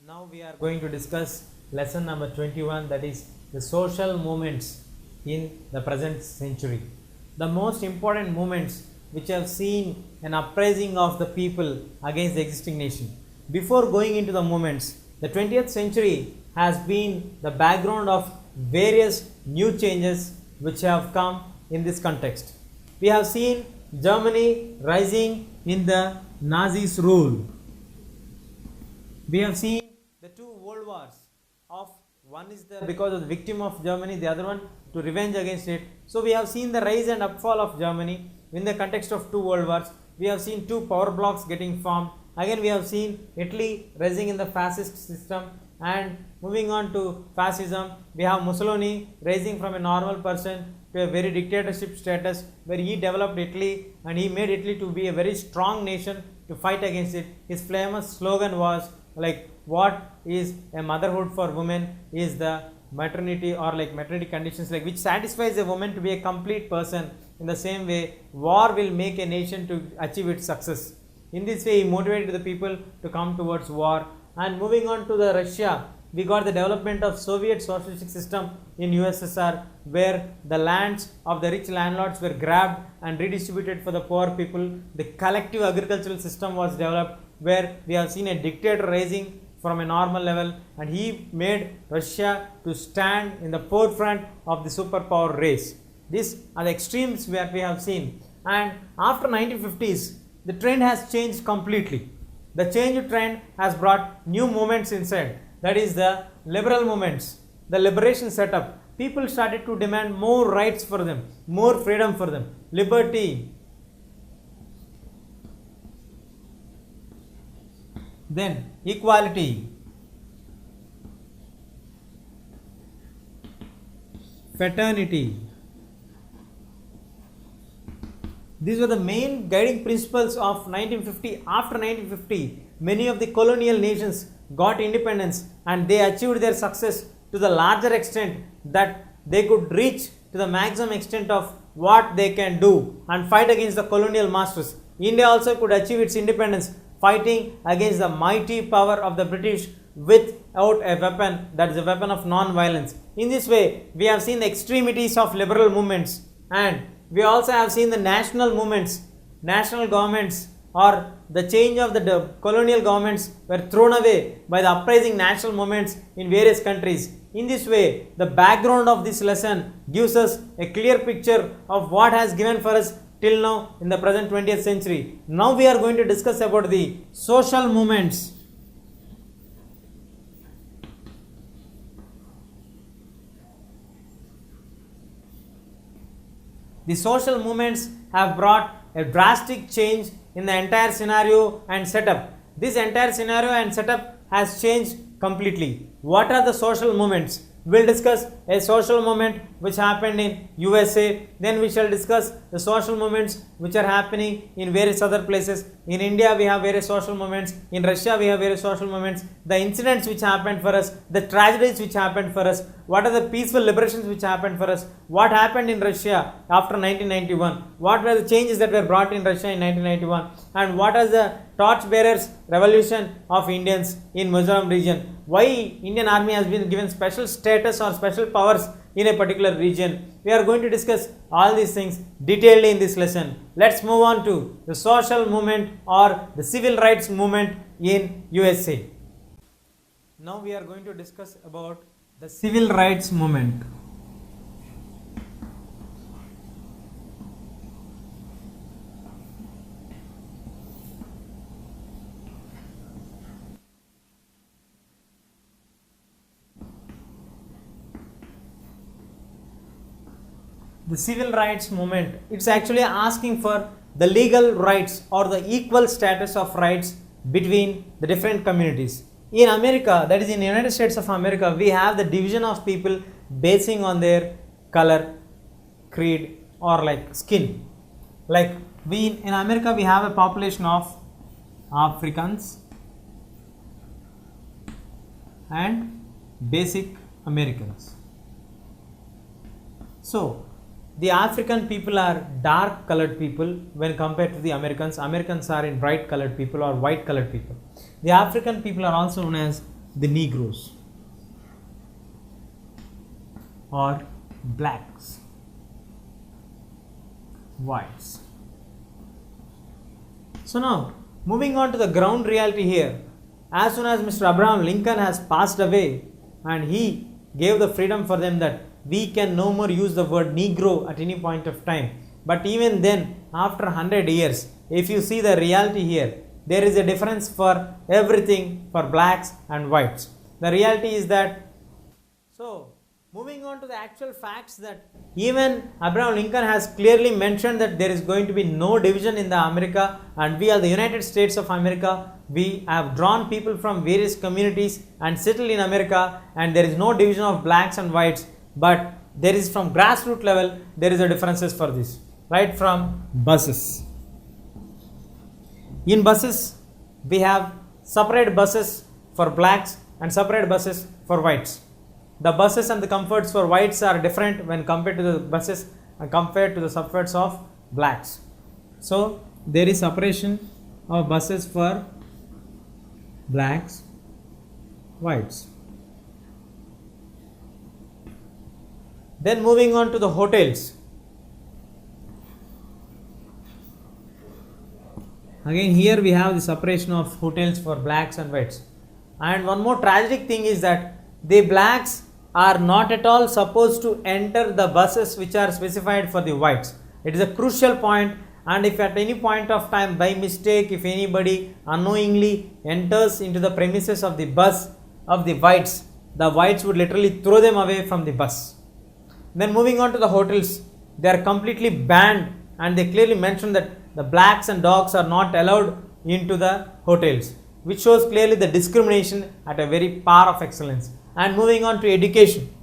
Now we are going to discuss lesson number 21, that is the social movements in the present century. The most important movements which have seen an uprising of the people against the existing nation. Before going into the movements, the 20th century has been the background of various new changes which have come in this context. We have seen Germany rising in the Nazis' rule. We have seen the two world wars of one is because of the victim of Germany, the other one to revenge against it. So we have seen the rise and upfall of Germany in the context of two world wars. We have seen two power blocks getting formed. Again we have seen Italy rising in the fascist system, and moving on to fascism, we have Mussolini rising from a normal person to a very dictatorship status, where he developed Italy and he made Italy to be a very strong nation to fight against it. His famous slogan was like, what is a motherhood for women is the maternity, or like maternity conditions like which satisfies a woman to be a complete person. In the same way, war will make a nation to achieve its success. In this way, he motivated the people to come towards war. And moving on to the Russia, we got the development of Soviet socialistic system in USSR, where the lands of the rich landlords were grabbed and redistributed for the poor people. The collective agricultural system was developed, where we have seen a dictator rising from a normal level, and he made Russia to stand in the forefront of the superpower race. These are the extremes where we have seen. And after 1950s, the trend has changed completely. The change trend has brought new movements inside. That is the liberal movements, the liberation setup. People started to demand more rights for them, more freedom for them, liberty. Then equality, fraternity. These were the main guiding principles of 1950. After 1950, many of the colonial nations got independence, and they achieved their success to the larger extent that they could reach to the maximum extent of what they can do and fight against the colonial masters. India also could achieve its independence fighting against the mighty power of the British without a weapon, that is a weapon of non-violence. In this way, we have seen the extremities of liberal movements, and we also have seen the national movements, national governments, or the change of the colonial governments were thrown away by the uprising national movements in various countries. In this way, the background of this lesson gives us a clear picture of what has given for us till now in the present 20th century. Now we are going to discuss about the social movements. The social movements have brought a drastic change in the entire scenario and setup. This entire scenario and setup has changed completely. What are the social movements? We will discuss a social movement which happened in USA. Then we shall discuss the social movements which are happening in various other places. In India we have various social movements. In Russia we have various social movements. The incidents which happened for us, the tragedies which happened for us, what are the peaceful liberations which happened for us, what happened in Russia after 1991, what were the changes that were brought in Russia in 1991, and what is the torchbearers revolution of Indians in Mizoram region. Why Indian Army has been given special status or special powers in a particular region. We are going to discuss all these things detailedly in this lesson. Let's move on to the social movement or the civil rights movement in USA. Now we are going to discuss about the civil rights movement. The civil rights movement, it's actually asking for the legal rights or the equal status of rights between the different communities. In America, that is in the United States of America, we have the division of people basing on their color, creed, or like skin. Like in America we have a population of Africans and basic Americans. So the African people are dark colored people when compared to the Americans. Americans are in bright colored people or white colored people. The African people are also known as the Negroes or blacks, whites. So now, moving on to the ground reality here, as soon as Mr. Abraham Lincoln has passed away and he gave the freedom for them that we can no more use the word Negro at any point of time. But even then, after 100 years, if you see the reality here, there is a difference for everything for blacks and whites. The reality is that, so moving on to the actual facts, that even Abraham Lincoln has clearly mentioned that there is going to be no division in the America, and we are the United States of America. We have drawn people from various communities and settled in America, and there is no division of blacks and whites, but there is from grassroots level, there is a differences for this, right? From buses. In buses, we have separate buses for blacks and separate buses for whites. The buses and the comforts for whites are different when compared to the buses and compared to the comforts of blacks. So there is separation of buses for blacks, whites. Then moving on to the hotels. Again here we have the separation of hotels for blacks and whites. And one more tragic thing is that the blacks are not at all supposed to enter the buses which are specified for the whites. It is a crucial point, and if at any point of time by mistake, if anybody unknowingly enters into the premises of the bus of the whites would literally throw them away from the bus. Then moving on to the hotels, they are completely banned, and they clearly mention that the blacks and dogs are not allowed into the hotels, which shows clearly the discrimination at a very par of excellence. And moving on to education.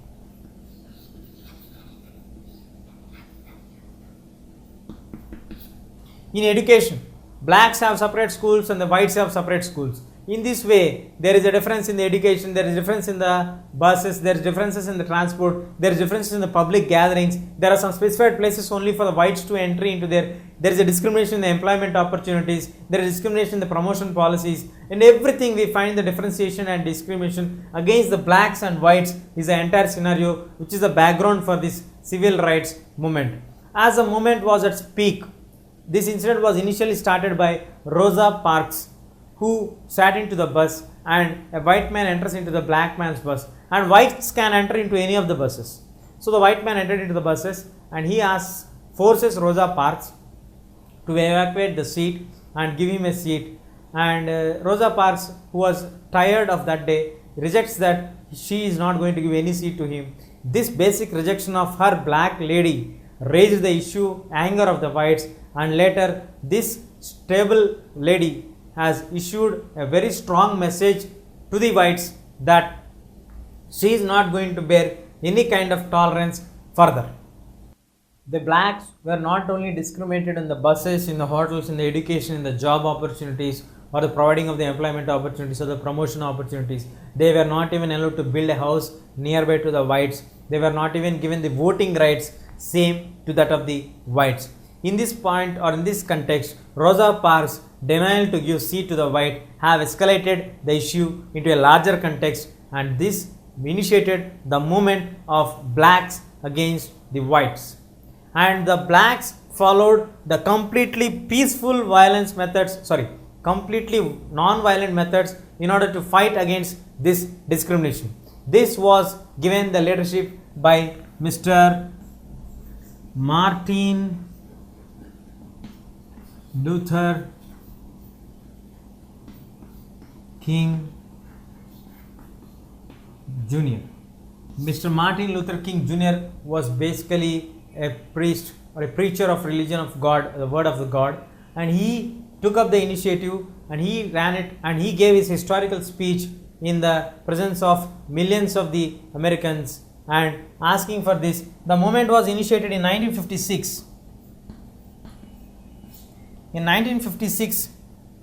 In education, blacks have separate schools and the whites have separate schools. In this way, there is a difference in the education, there is a difference in the buses, there is differences in the transport, there is differences in the public gatherings. There are some specified places only for the whites to enter into there. There is a discrimination in the employment opportunities, there is discrimination in the promotion policies, and everything we find the differentiation and discrimination against the blacks and whites is the entire scenario, which is the background for this civil rights movement. As the movement was at its peak, this incident was initially started by Rosa Parks, who sat into the bus, and a white man enters into the black man's bus, and whites can enter into any of the buses. So the white man entered into the buses and he forces Rosa Parks to evacuate the seat and give him a seat, and Rosa Parks, who was tired of that day, rejects that she is not going to give any seat to him. This basic rejection of her black lady raised the issue, anger of the whites, and later this stable lady has issued a very strong message to the whites that she is not going to bear any kind of tolerance further. The blacks were not only discriminated in the buses, in the hotels, in the education, in the job opportunities, or the providing of the employment opportunities or the promotion opportunities. They were not even allowed to build a house nearby to the whites. They were not even given the voting rights same to that of the whites. In this point or in this context, Rosa Parks' denial to give seat to the white have escalated the issue into a larger context, and this initiated the movement of blacks against the whites. And the blacks followed the completely completely non-violent methods in order to fight against this discrimination. This was given the leadership by Mr. Martin Luther King Jr. Mr. Martin Luther King Jr. was basically a priest or a preacher of religion of God, the word of the God, and he took up the initiative and he ran it, and he gave his historical speech in the presence of millions of the Americans and asking for this. The movement was initiated in 1956. In 1956,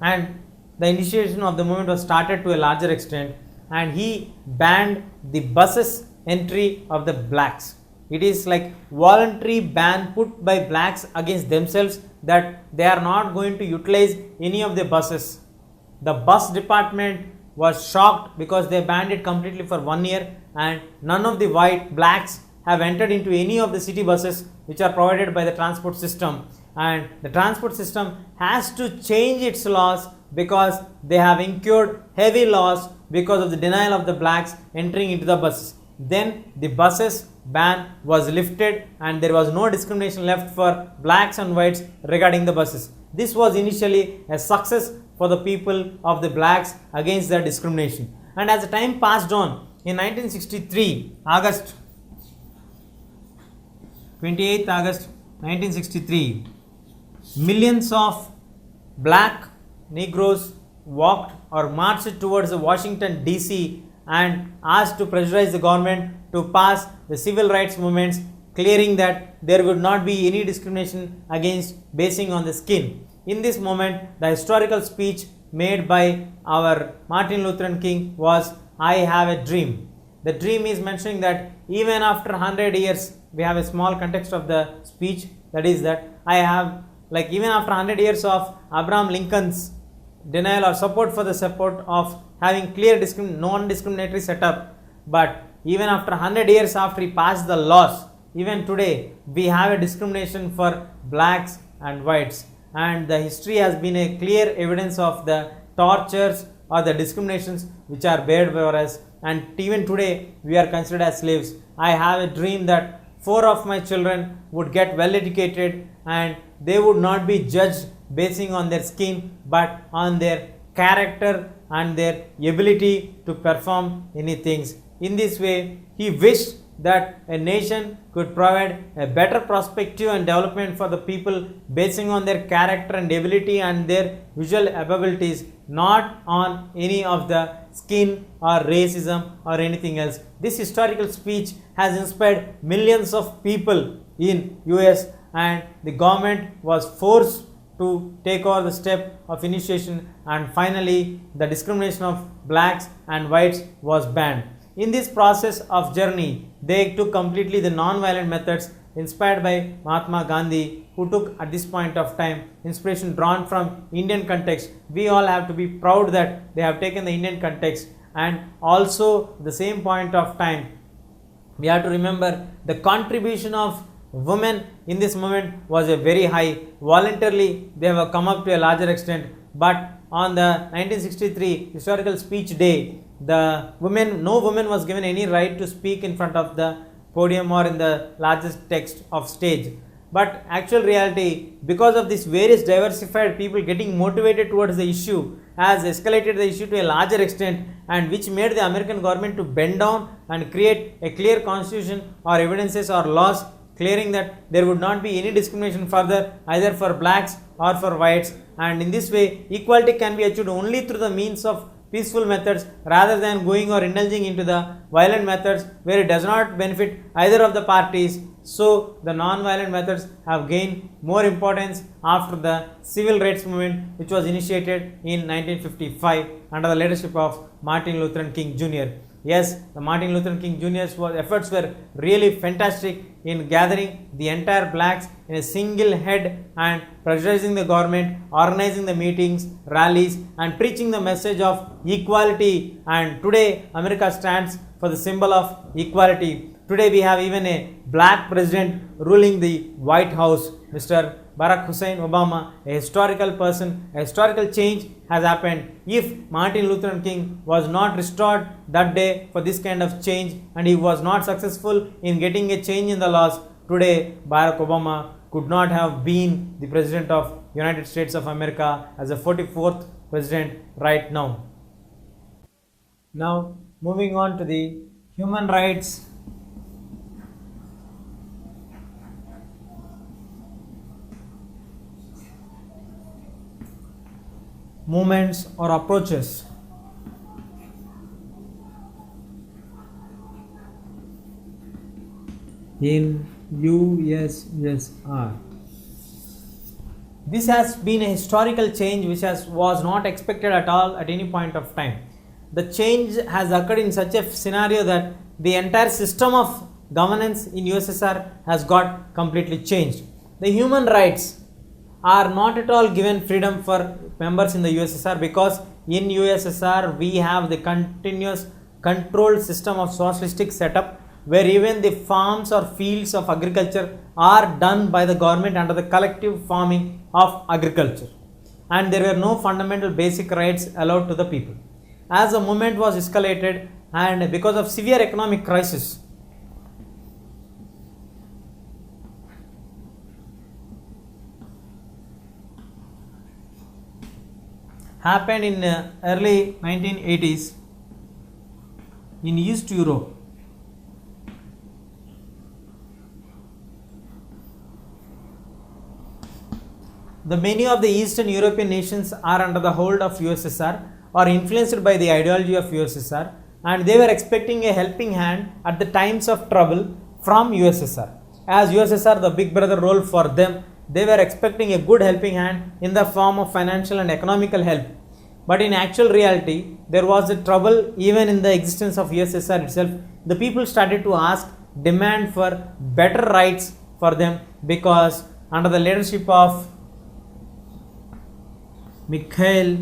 and the initiation of the movement was started to a larger extent, and he banned the buses entry of the blacks. It is like voluntary ban put by blacks against themselves that they are not going to utilize any of the buses. The bus department was shocked because they banned it completely for 1 year, and none of the blacks have entered into any of the city buses which are provided by the transport system, and the transport system has to change its laws because they have incurred heavy loss because of the denial of the blacks entering into the buses. Then the buses ban was lifted and there was no discrimination left for blacks and whites regarding the buses. This was initially a success for the people of the blacks against their discrimination. And as the time passed on, in 1963, August 28th August 1963, millions of black Negroes walked or marched towards Washington DC and asked to pressurize the government to pass the civil rights movements, clearing that there would not be any discrimination against basing on the skin. In this moment, the historical speech made by our Martin Luther King was, "I have a dream." The dream is mentioning that even after 100 years, we have a small context of the speech, that is that I have, like, even after 100 years of Abraham Lincoln's denial or support for the support of having clear non-discriminatory setup, but even after 100 years after he passed the laws, even today we have a discrimination for blacks and whites, and the history has been a clear evidence of the tortures or the discriminations which are bared for us, and even today we are considered as slaves. I have a dream that 4 of my children would get well educated and they would not be judged basing on their skin but on their character and their ability to perform any things. In this way, he wished that a nation could provide a better perspective and development for the people basing on their character and ability and their visual abilities, not on any of the skin or racism or anything else. This historical speech has inspired millions of people in US, and the government was forced to take over the step of initiation, and finally the discrimination of blacks and whites was banned. In this process of journey, they took completely the non-violent methods inspired by Mahatma Gandhi, who took at this point of time inspiration drawn from Indian context. We all have to be proud that they have taken the Indian context, and also the same point of time we have to remember the contribution of women in this movement was a very high. Voluntarily they have come up to a larger extent, but on the 1963 historical speech day, no woman was given any right to speak in front of the podium or in the largest text of stage. But actual reality, because of this various diversified people getting motivated towards the issue, has escalated the issue to a larger extent, and which made the American government to bend down and create a clear constitution or evidences or laws clearing that there would not be any discrimination further either for blacks or for whites, and in this way equality can be achieved only through the means of peaceful methods rather than going or indulging into the violent methods where it does not benefit either of the parties. So the non-violent methods have gained more importance after the civil rights movement, which was initiated in 1955 under the leadership of Martin Luther King Jr. Yes, the Martin Luther King Jr.'s efforts were really fantastic in gathering the entire blacks in a single head and pressurizing the government, organizing the meetings, rallies, and preaching the message of equality. And today America stands for the symbol of equality. Today we have even a black president ruling the White House, Mr. Barack Hussein Obama, a historical person. A historical change has happened. If Martin Luther King was not restored that day for this kind of change, and he was not successful in getting a change in the laws, today Barack Obama could not have been the president of United States of America as the 44th president right now. Now moving on to the human rights movements or approaches. In USSR, this has been a historical change which was not expected at all at any point of time. The change has occurred in such a scenario that the entire system of governance in USSR has got completely changed. The human rights are not at all given freedom for members in the USSR because in USSR we have the continuous controlled system of socialistic setup, where even the farms or fields of agriculture are done by the government under the collective farming of agriculture, and there were no fundamental basic rights allowed to the people. As the movement was escalated and because of severe economic crisis, happened in early 1980s in East Europe. The many of the Eastern European nations are under the hold of USSR or influenced by the ideology of USSR, and they were expecting a helping hand at the times of trouble from USSR. As USSR the big brother role for them, they were expecting a good helping hand in the form of financial and economical help. But in actual reality, there was a trouble even in the existence of USSR itself. The people started to ask, demand for better rights for them, because under the leadership of Mikhail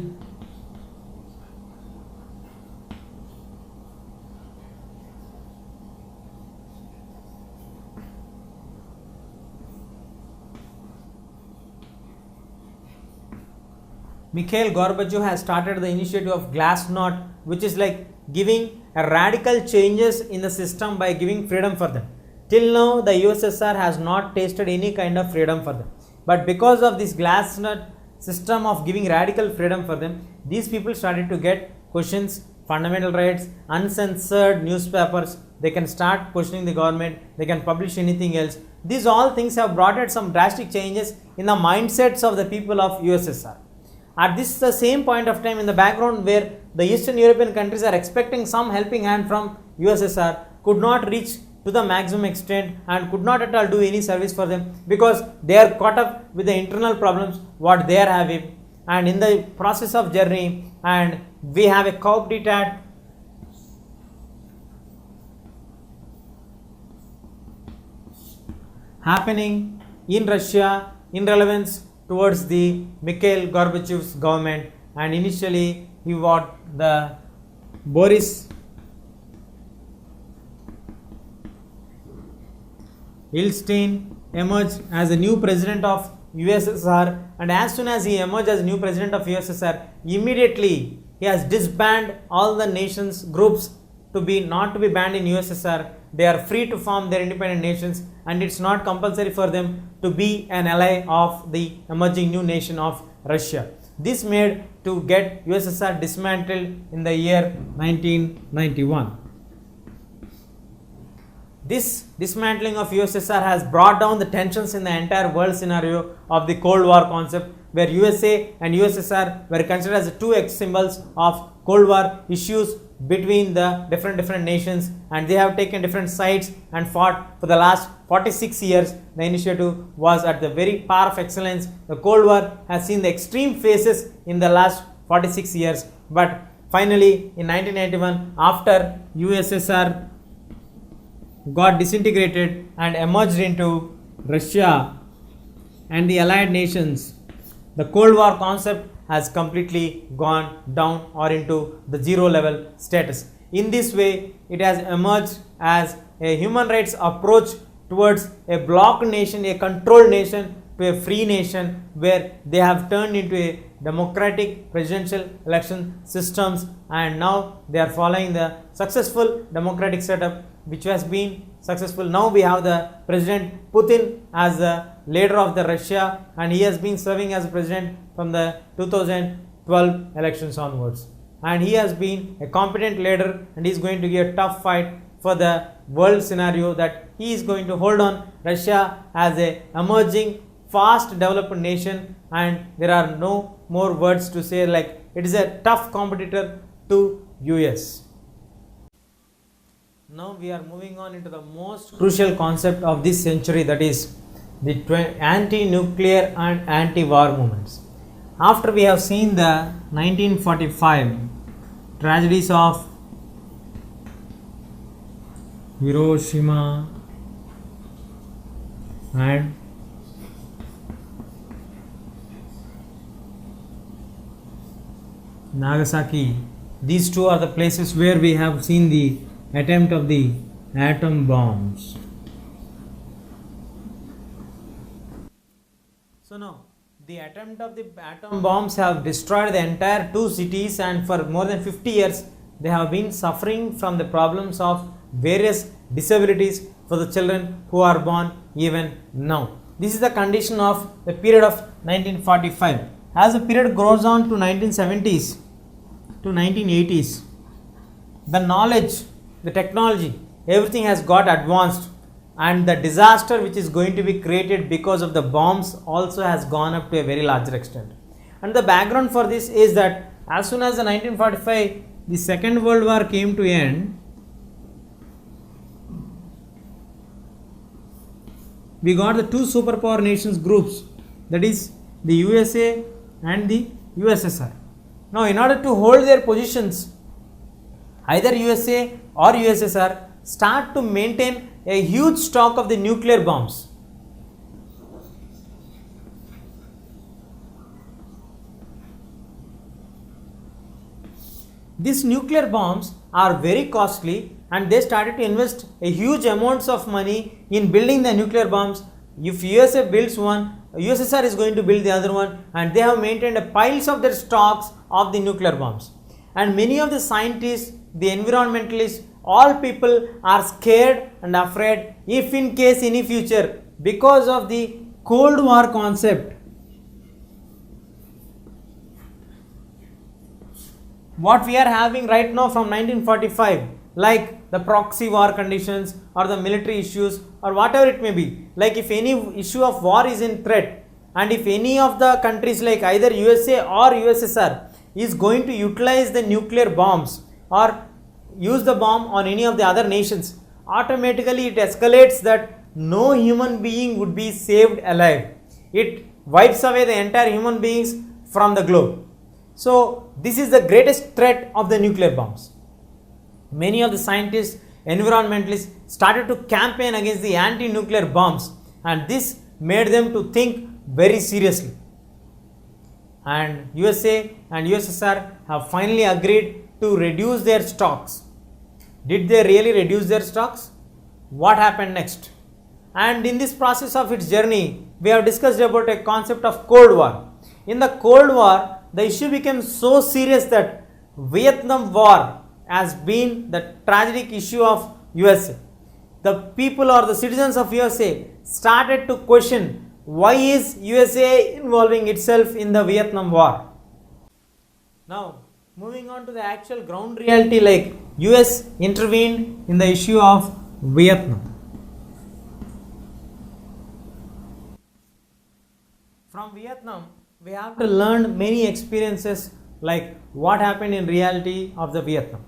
Gorbachev has started the initiative of Glasnost, which is like giving a radical changes in the system by giving freedom for them. Till now, the USSR has not tasted any kind of freedom for them. But because of this Glasnost system of giving radical freedom for them, these people started to get questions, fundamental rights, uncensored newspapers. They can start questioning the government. They can publish anything else. These all things have brought out some drastic changes in the mindsets of the people of USSR. At this the same point of time, in the background where the Eastern European countries are expecting some helping hand from USSR, could not reach to the maximum extent and could not at all do any service for them, because they are caught up with the internal problems what they are having, and in the process of journey, and we have a coup d'etat happening in Russia in relevance towards the Mikhail Gorbachev's government, and initially he was the Boris Yeltsin emerged as the new president of USSR, and as soon as he emerged as new president of USSR, immediately he has disbanded all the nations groups to be not to be banned in USSR. They are free to form their independent nations, and it's not compulsory for them to be an ally of the emerging new nation of Russia. This made to get USSR dismantled in the year 1991. This dismantling of USSR has brought down the tensions in the entire world scenario of the Cold War concept, where USA and USSR were considered as the two symbols of Cold War issues between the different nations, and they have taken different sides and fought for the last 46 years. The initiative was at the very par of excellence. The Cold War has seen the extreme phases in the last 46 years, but finally in 1991, after USSR got disintegrated and emerged into Russia and the allied nations, the Cold War concept has completely gone down or into the zero level status. In this way, it has emerged as a human rights approach towards a blocked nation, a controlled nation, to a free nation, where they have turned into a democratic presidential election systems, and now they are following the successful democratic setup which has been successful. Now we have the President Putin as the leader of the Russia, and he has been serving as president from the 2012 elections onwards, and he has been a competent leader, and he is going to give a tough fight for the world scenario, that he is going to hold on Russia as a emerging fast developed nation, and there are no more words to say, like it is a tough competitor to US. Now we are moving on into the most crucial concept of this century, that is the anti-nuclear and anti-war movements. After we have seen the 1945 tragedies of Hiroshima and Nagasaki. These two are the places where we have seen the attempt of the atom bombs. So now the attempt of the atom bombs have destroyed the entire two cities, and for more than 50 years they have been suffering from the problems of various disabilities for the children who are born even now. This is the condition of the period of 1945. As the period goes on to 1970s to 1980s, the knowledge, the technology, everything has got advanced, and the disaster which is going to be created because of the bombs also has gone up to a very larger extent. And the background for this is that as soon as the 1945 the Second World War came to end, we got the two superpower nations groups, that is the USA and the USSR. Now in order to hold their positions, either USA or USSR start to maintain a huge stock of the nuclear bombs. These nuclear bombs are very costly, and they started to invest a huge amounts of money in building the nuclear bombs. If USA builds one, USSR is going to build the other one, and they have maintained a piles of their stocks of the nuclear bombs. And many of the scientists, the environmentalists, all people are scared and afraid if in case any future, because of the Cold War concept, what we are having right now from 1945, like the proxy war conditions or the military issues or whatever it may be, like if any issue of war is in threat, and if any of the countries like either USA or USSR is going to utilize the nuclear bombs or use the bomb on any of the other nations, automatically it escalates that no human being would be saved alive. It wipes away the entire human beings from the globe. So this is the greatest threat of the nuclear bombs. Many of the scientists, environmentalists started to campaign against the anti-nuclear bombs, and this made them to think very seriously. And USA and USSR have finally agreed to reduce their stocks. Did they really reduce their stocks? What happened next? And in this process of its journey, we have discussed about a concept of Cold War. In the Cold War, the issue became so serious that Vietnam War has been the tragic issue of USA. The people or the citizens of USA started to question, why is USA involving itself in the Vietnam War? Now, moving on to the actual ground reality, like US intervened in the issue of Vietnam. From Vietnam, we have to learn many experiences like what happened in reality of the Vietnam.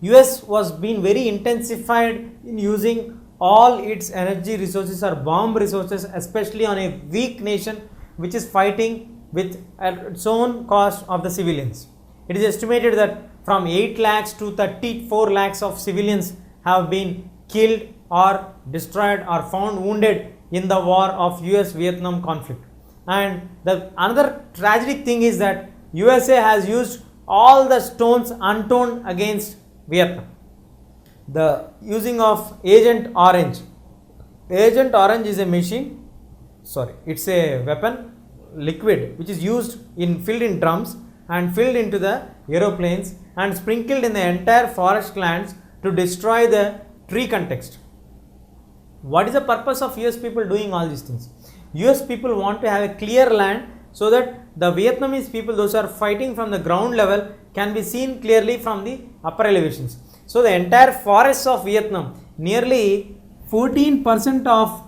US was being very intensified in using all its energy resources or bomb resources, especially on a weak nation which is fighting with at its own cost of the civilians. It is estimated that from 8 lakhs to 34 lakhs of civilians have been killed or destroyed or found wounded in the war of US-Vietnam conflict. And the another tragic thing is that USA has used all the stones unturned against Vietnam. The using of Agent Orange. Agent Orange is a machine, it's a weapon, liquid, which is used in filled in drums and filled into the aeroplanes and sprinkled in the entire forest lands to destroy the tree context. What is the purpose of US people doing all these things? US people want to have a clear land so that the Vietnamese people, those who are fighting from the ground level, can be seen clearly from the upper elevations. So the entire forests of Vietnam, nearly 14% of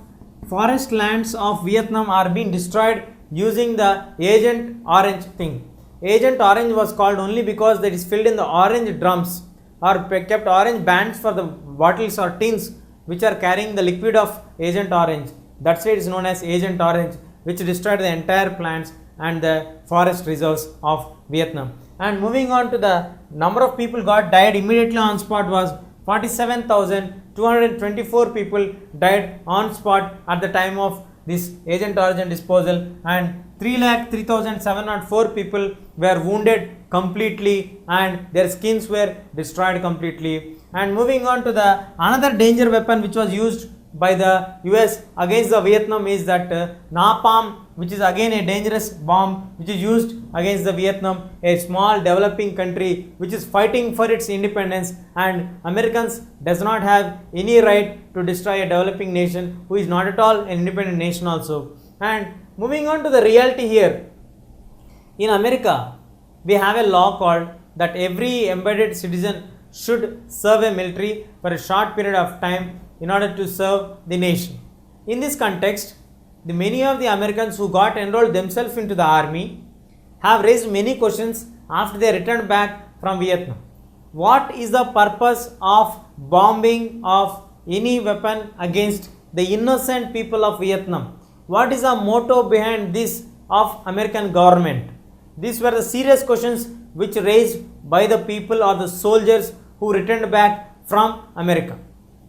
forest lands of Vietnam are being destroyed using the Agent Orange thing. Agent Orange was called only because that is filled in the orange drums or kept orange bands for the bottles or tins which are carrying the liquid of Agent Orange. That's why it is known as Agent Orange, which destroyed the entire plants and the forest reserves of Vietnam. And moving on to the number of people got died immediately on spot was 47,224 people died on spot at the time of this Agent Orange disposal, and 3,03,704 people were wounded completely and their skins were destroyed completely. And moving on to the another danger weapon which was used by the US against the Vietnam is that napalm, which is again a dangerous bomb which is used against the Vietnam, a small developing country which is fighting for its independence, and Americans does not have any right to destroy a developing nation who is not at all an independent nation also. And moving on to the reality here, in America we have a law called that every embedded citizen should serve a military for a short period of time in order to serve the nation. In this context, many of the Americans who got enrolled themselves into the army have raised many questions after they returned back from Vietnam. What is the purpose of bombing of any weapon against the innocent people of Vietnam? What is the motto behind this of American government? These were the serious questions which raised by the people or the soldiers who returned back from America.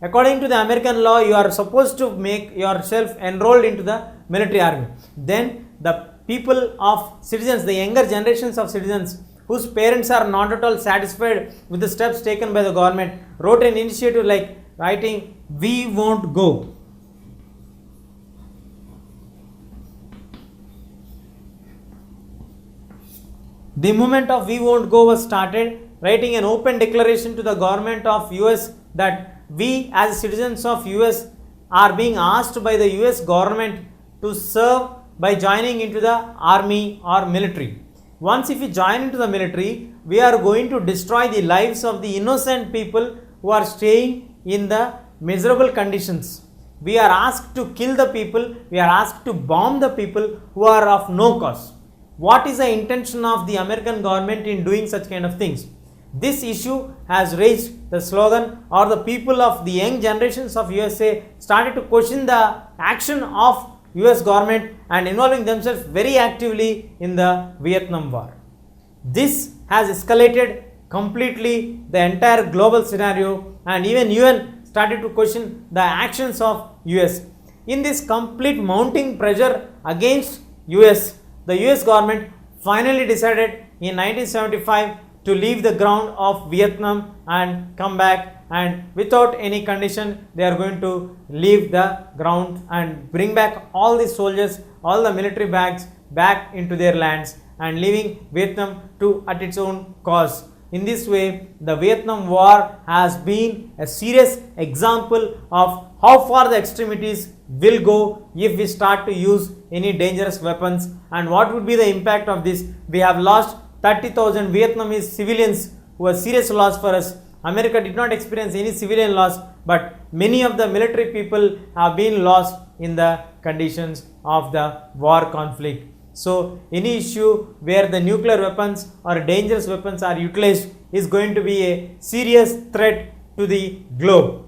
According to the American law, you are supposed to make yourself enrolled into the military army. Then the people of citizens, the younger generations of citizens whose parents are not at all satisfied with the steps taken by the government, wrote an initiative like writing, "We won't go." The movement of "We won't go" was started, writing an open declaration to the government of US that we as citizens of US are being asked by the US government to serve by joining into the army or military. Once if we join into the military, we are going to destroy the lives of the innocent people who are staying in the miserable conditions. We are asked to kill the people, we are asked to bomb the people who are of no cause. What is the intention of the American government in doing such kind of things? This issue has raised the slogan, or the people of the young generations of USA started to question the action of US government and involving themselves very actively in the Vietnam War. This has escalated completely the entire global scenario, and even UN started to question the actions of US. In this complete mounting pressure against US, the US government finally decided in 1975 to leave the ground of Vietnam and come back, and without any condition they are going to leave the ground and bring back all the soldiers, all the military bags back into their lands and leaving Vietnam to at its own cause. In this way, the Vietnam War has been a serious example of how far the extremities will go if we start to use any dangerous weapons, and what would be the impact of this. We have lost 30,000 Vietnamese civilians who were serious loss for us. America did not experience any civilian loss, but many of the military people have been lost in the conditions of the war conflict. So any issue where the nuclear weapons or dangerous weapons are utilized is going to be a serious threat to the globe.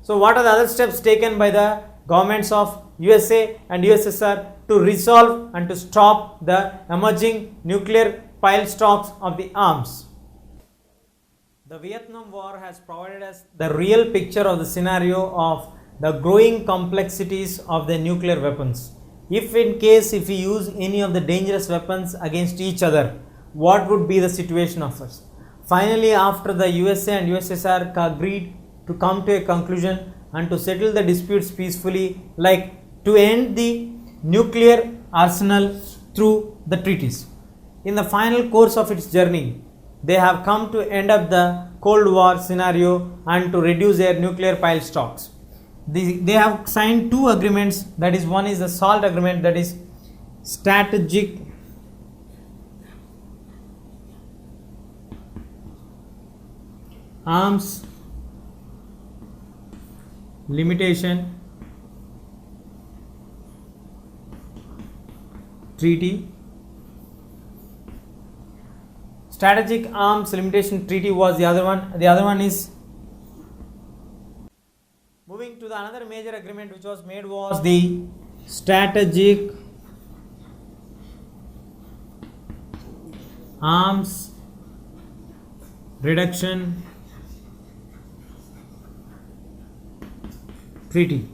So what are the other steps taken by the governments of USA and USSR to resolve and to stop the emerging nuclear pile stocks of the arms? The Vietnam War has provided us the real picture of the scenario of the growing complexities of the nuclear weapons. If we use any of the dangerous weapons against each other, what would be the situation of us? Finally, after the USA and USSR agreed to come to a conclusion and to settle the disputes peacefully, like to end the nuclear arsenal through the treaties. In the final course of its journey, they have come to end up the Cold War scenario and to reduce their nuclear pile stocks. They have signed two agreements, that is, one is the SALT agreement, that is Strategic Arms Limitation Treaty. Strategic Arms Limitation Treaty was the other one. The other one is, moving to the another major agreement which was made, was the Strategic Arms Reduction Treaty.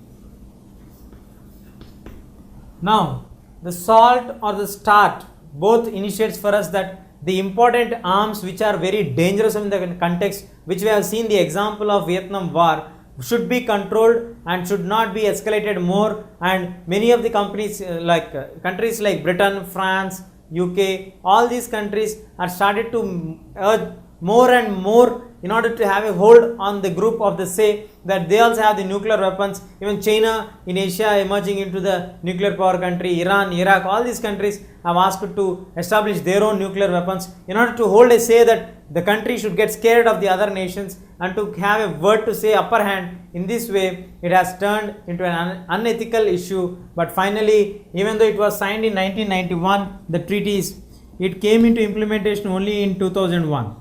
Now, the salt or the start both initiates for us that the important arms which are very dangerous in the context, which we have seen the example of Vietnam War, should be controlled and should not be escalated more, and many of the companies countries like Britain, France, UK, all these countries are started to urge more and more in order to have a hold on the group of the say that they also have the nuclear weapons. Even China in Asia emerging into the nuclear power country, Iran, Iraq, all these countries have asked to establish their own nuclear weapons in order to hold a say that the country should get scared of the other nations and to have a word to say upper hand. In this way, it has turned into an unethical issue, but finally, even though it was signed in 1991, the treaties, it came into implementation only in 2001.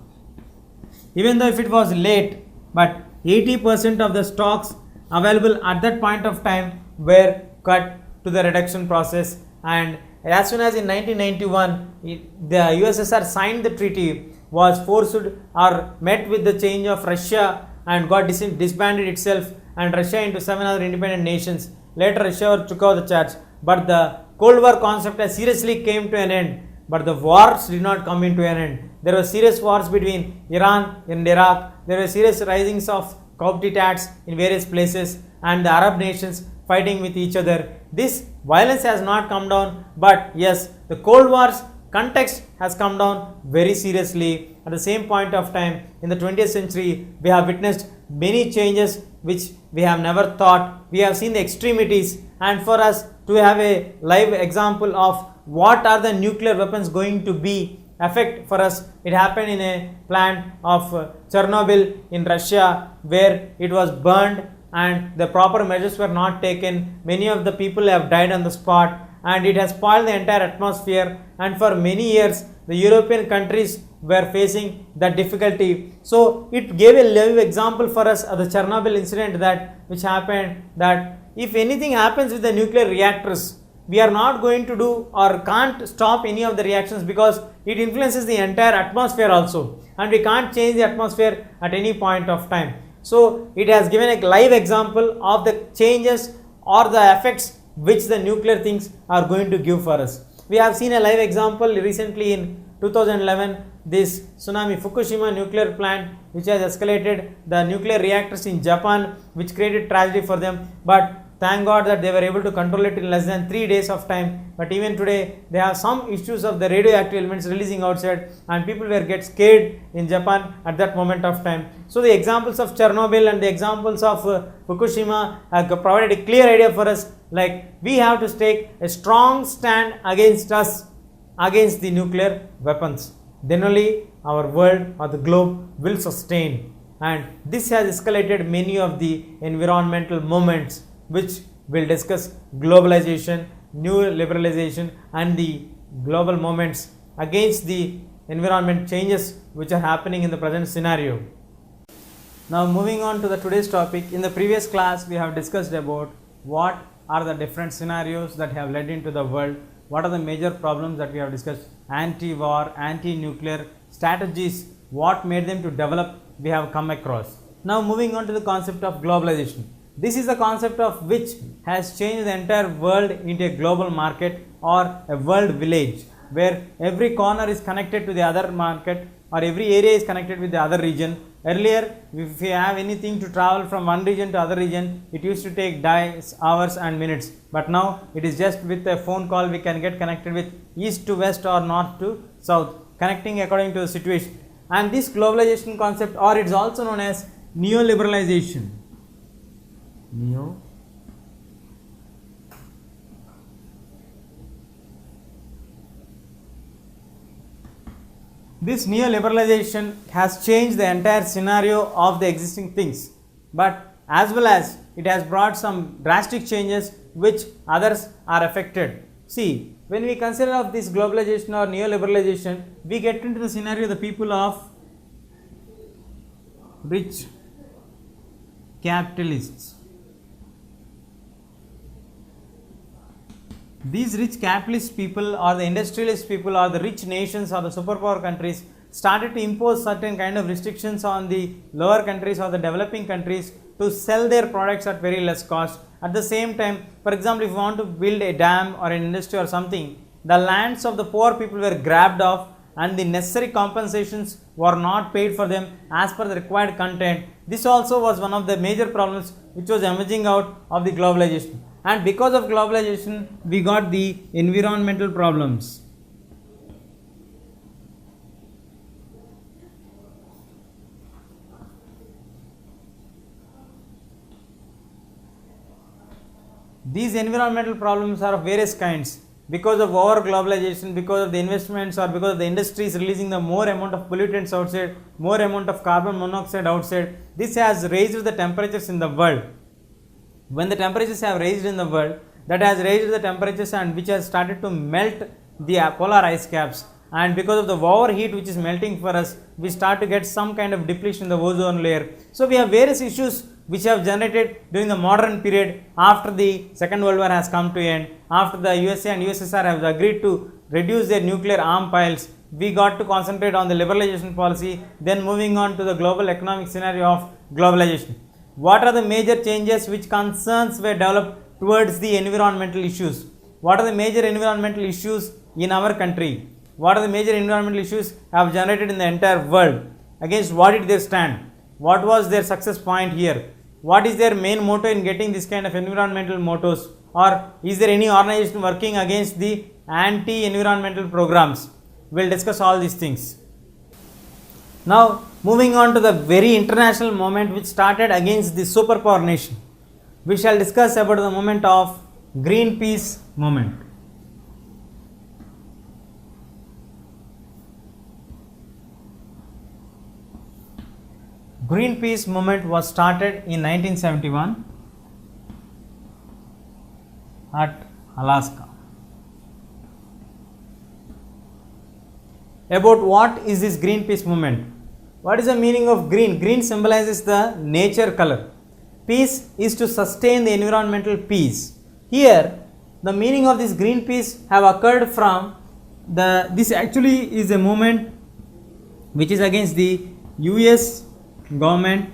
Even though if it was late, but 80% of the stocks available at that point of time were cut to the reduction process, and as soon as in 1991 the USSR signed the treaty, was forced or met with the change of Russia and got disbanded itself and Russia into 7 other independent nations. Later Russia took over the charge, but the Cold War concept has seriously came to an end, but the wars did not come into an end. There were serious wars between Iran and Iraq, there were serious risings of Coptitats in various places, and the Arab nations fighting with each other. This violence has not come down, but yes, the Cold War's context has come down very seriously. At the same point of time in the 20th century, we have witnessed many changes which we have never thought. We have seen the extremities, and for us to have a live example of what are the nuclear weapons going to be effect for us, it happened in a plant of Chernobyl in Russia, where it was burned and the proper measures were not taken. Many of the people have died on the spot, and it has spoiled the entire atmosphere, and for many years the European countries were facing that difficulty. So it gave a live example for us of the Chernobyl incident that which happened, that if anything happens with the nuclear reactors, we are not going to do or can't stop any of the reactions because it influences the entire atmosphere also, and we can't change the atmosphere at any point of time. So it has given a live example of the changes or the effects which the nuclear things are going to give for us. We have seen a live example recently in 2011, this tsunami Fukushima nuclear plant, which has escalated the nuclear reactors in Japan, which created tragedy for them, but thank God that they were able to control it in less than 3 days of time. But even today, they have some issues of the radioactive elements releasing outside, and people were get scared in Japan at that moment of time. So the examples of Chernobyl and the examples of Fukushima have provided a clear idea for us, like we have to take a strong stand against the nuclear weapons. Then only our world or the globe will sustain. And this has escalated many of the environmental movements, which will discuss globalization, new liberalization, and the global movements against the environment changes which are happening in the present scenario. Now moving on to the today's topic. In the previous class, we have discussed about what are the different scenarios that have led into the world, what are the major problems that we have discussed, anti-war, anti-nuclear strategies, what made them to develop, we have come across. Now moving on to the concept of globalization. This is the concept of which has changed the entire world into a global market or a world village, where every corner is connected to the other market or every area is connected with the other region. Earlier, if we have anything to travel from one region to other region, it used to take days, hours and minutes, but now it is just with a phone call we can get connected with east to west or north to south, connecting according to the situation. And this globalization concept, or it is also known as neoliberalization. This neoliberalization has changed the entire scenario of the existing things, but as well as it has brought some drastic changes which others are affected. See, when we consider of this globalization or neoliberalization, we get into the scenario the people of rich capitalists. These rich capitalist people or the industrialist people or the rich nations or the superpower countries started to impose certain kind of restrictions on the lower countries or the developing countries to sell their products at very less cost, At the same time, for example, if you want to build a dam or an industry or something, the lands of the poor people were grabbed off and the necessary compensations were not paid for them as per the required content. This also was one of the major problems which was emerging out of the globalization. And because of globalization, we got the environmental problems. These environmental problems are of various kinds because of over globalization, because of the investments, or because of the industries releasing the more amount of pollutants outside, more amount of carbon monoxide outside. This has raised the temperatures in the world. When the temperatures have raised in the world, that has raised the temperatures and which has started to melt the polar ice caps, and because of the overheat which is melting for us, we start to get some kind of depletion in the ozone layer. So we have various issues which have generated during the modern period after the Second World War has come to end, after the USA and USSR have agreed to reduce their nuclear arm piles. We got to concentrate on the liberalization policy, then moving on to the global economic scenario of globalization. What are the major changes which concerns were developed towards the environmental issues? What are the major environmental issues in our country? What are the major environmental issues have generated in the entire world? Against what did they stand? What was their success point here? What is their main motto in getting this kind of environmental mottos? Or is there any organization working against the anti-environmental programs? We will discuss all these things. Now moving on to the very international movement which started against the superpower nation. We shall discuss about the movement of Greenpeace movement. Greenpeace movement was started in 1971 at Alaska. About what is this Greenpeace movement? What is the meaning of green? Green symbolizes the nature color. Peace is to sustain the environmental peace. Here, the meaning of this Greenpeace have occurred from this actually is a movement which is against the US government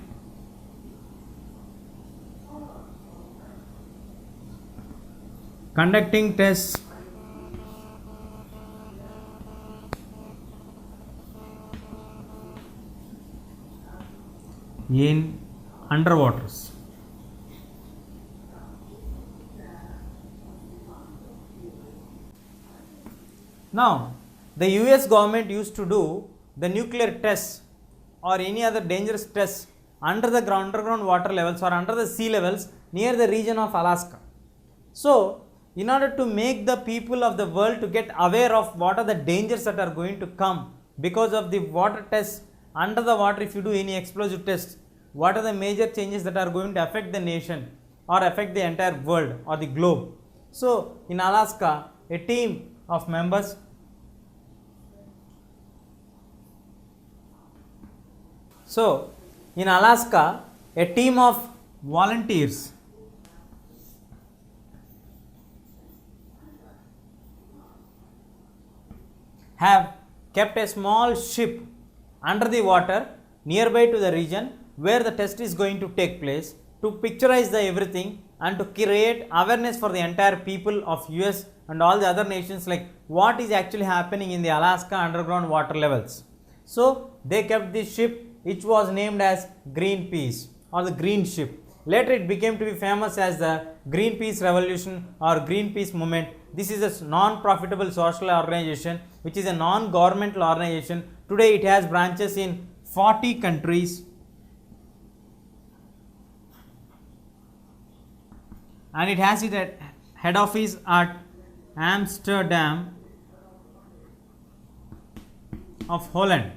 conducting tests in underwaters. Now, the US government used to do the nuclear tests or any other dangerous tests under the underground water levels or under the sea levels near the region of Alaska. So, in order to make the people of the world to get aware of what are the dangers that are going to come because of the water tests under the water, if you do any explosive tests, what are the major changes that are going to affect the nation or affect the entire world or the globe. So, in Alaska, a team of members in Alaska, a team of volunteers have kept a small ship under the water nearby to the region where the test is going to take place to picturize the everything and to create awareness for the entire people of US and all the other nations like what is actually happening in the Alaska underground water levels. So, they kept this ship which was named as Greenpeace or the green ship. Later it became to be famous as the Greenpeace Revolution or Greenpeace movement. This is a non-profitable social organization which is a non-governmental organization. Today it has branches in 40 countries and it has its head office at Amsterdam of Holland.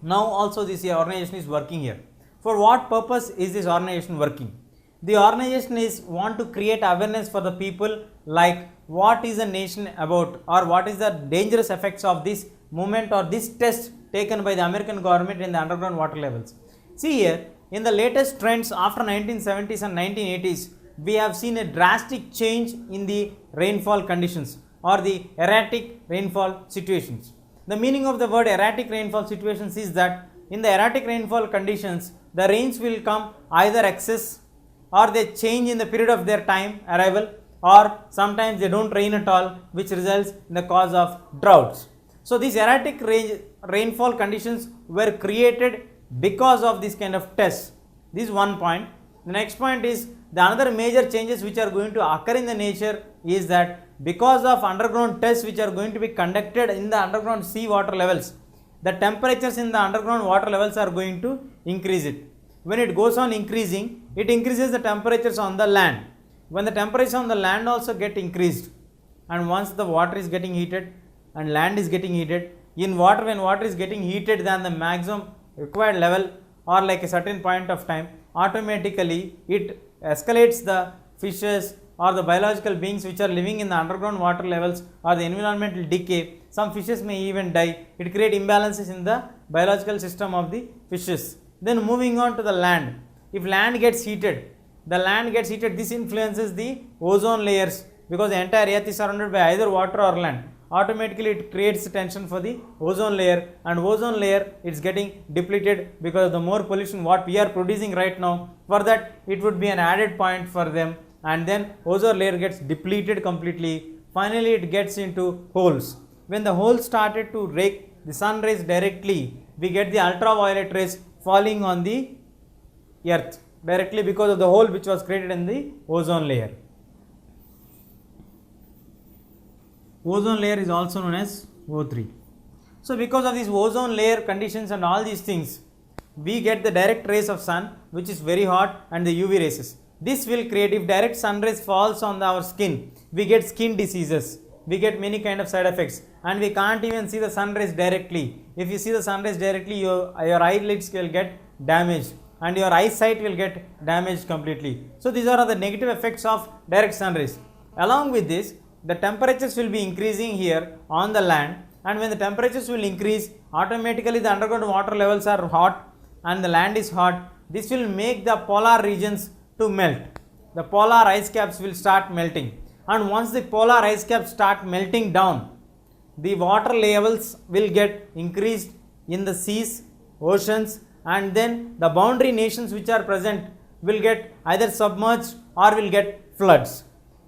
Now also this organization is working here. For what purpose is this organization working? The organization is want to create awareness for the people like what is the nation about or what is the dangerous effects of this movement or this test taken by the American government in the underground water levels. See here, in the latest trends after 1970s and 1980s, we have seen a drastic change in the rainfall conditions or the erratic rainfall situations. The meaning of the word erratic rainfall situations is that in the erratic rainfall conditions, the rains will come either excess or they change in the period of their time arrival, or sometimes they don't rain at all, which results in the cause of droughts. So these erratic rainfall conditions were created because of this kind of tests. This is one point. The next point is the another major changes which are going to occur in the nature is that because of underground tests which are going to be conducted in the underground sea water levels, the temperatures in the underground water levels are going to increase it. When it goes on increasing, it increases the temperatures on the land. When the temperatures on the land also get increased, and once the water is getting heated and land is getting heated, in water, when water is getting heated than the maximum required level or like a certain point of time, automatically it escalates the fishes or the biological beings which are living in the underground water levels or the environmental decay. Some fishes may even die. It creates imbalances in the biological system of the fishes. Then moving on to the land. If land gets heated, this influences the ozone layers, because the entire earth is surrounded by either water or land. Automatically it creates tension for the ozone layer, and ozone layer is getting depleted because of the more pollution what we are producing right now. For that it would be an added point for them, and then ozone layer gets depleted completely. Finally it gets into holes. When the holes started to rake the sun rays directly, we get the ultraviolet rays falling on the earth directly because of the hole which was created in the ozone layer. Ozone layer is also known as O3. So because of these ozone layer conditions and all these things, we get the direct rays of sun which is very hot, and the UV rays. This will create, if direct sun rays falls on our skin, we get skin diseases, we get many kind of side effects, and we can't even see the sun rays directly. If you see the sun rays directly, your eyelids will get damaged and your eyesight will get damaged completely. So these are the negative effects of direct sun rays. Along with this, the temperatures will be increasing here on the land, and when the temperatures will increase, automatically the underground water levels are hot and the land is hot. This will make the polar regions to melt. The polar ice caps will start melting, and once the polar ice caps start melting down, the water levels will get increased in the seas, oceans, and then the boundary nations which are present will get either submerged or will get floods.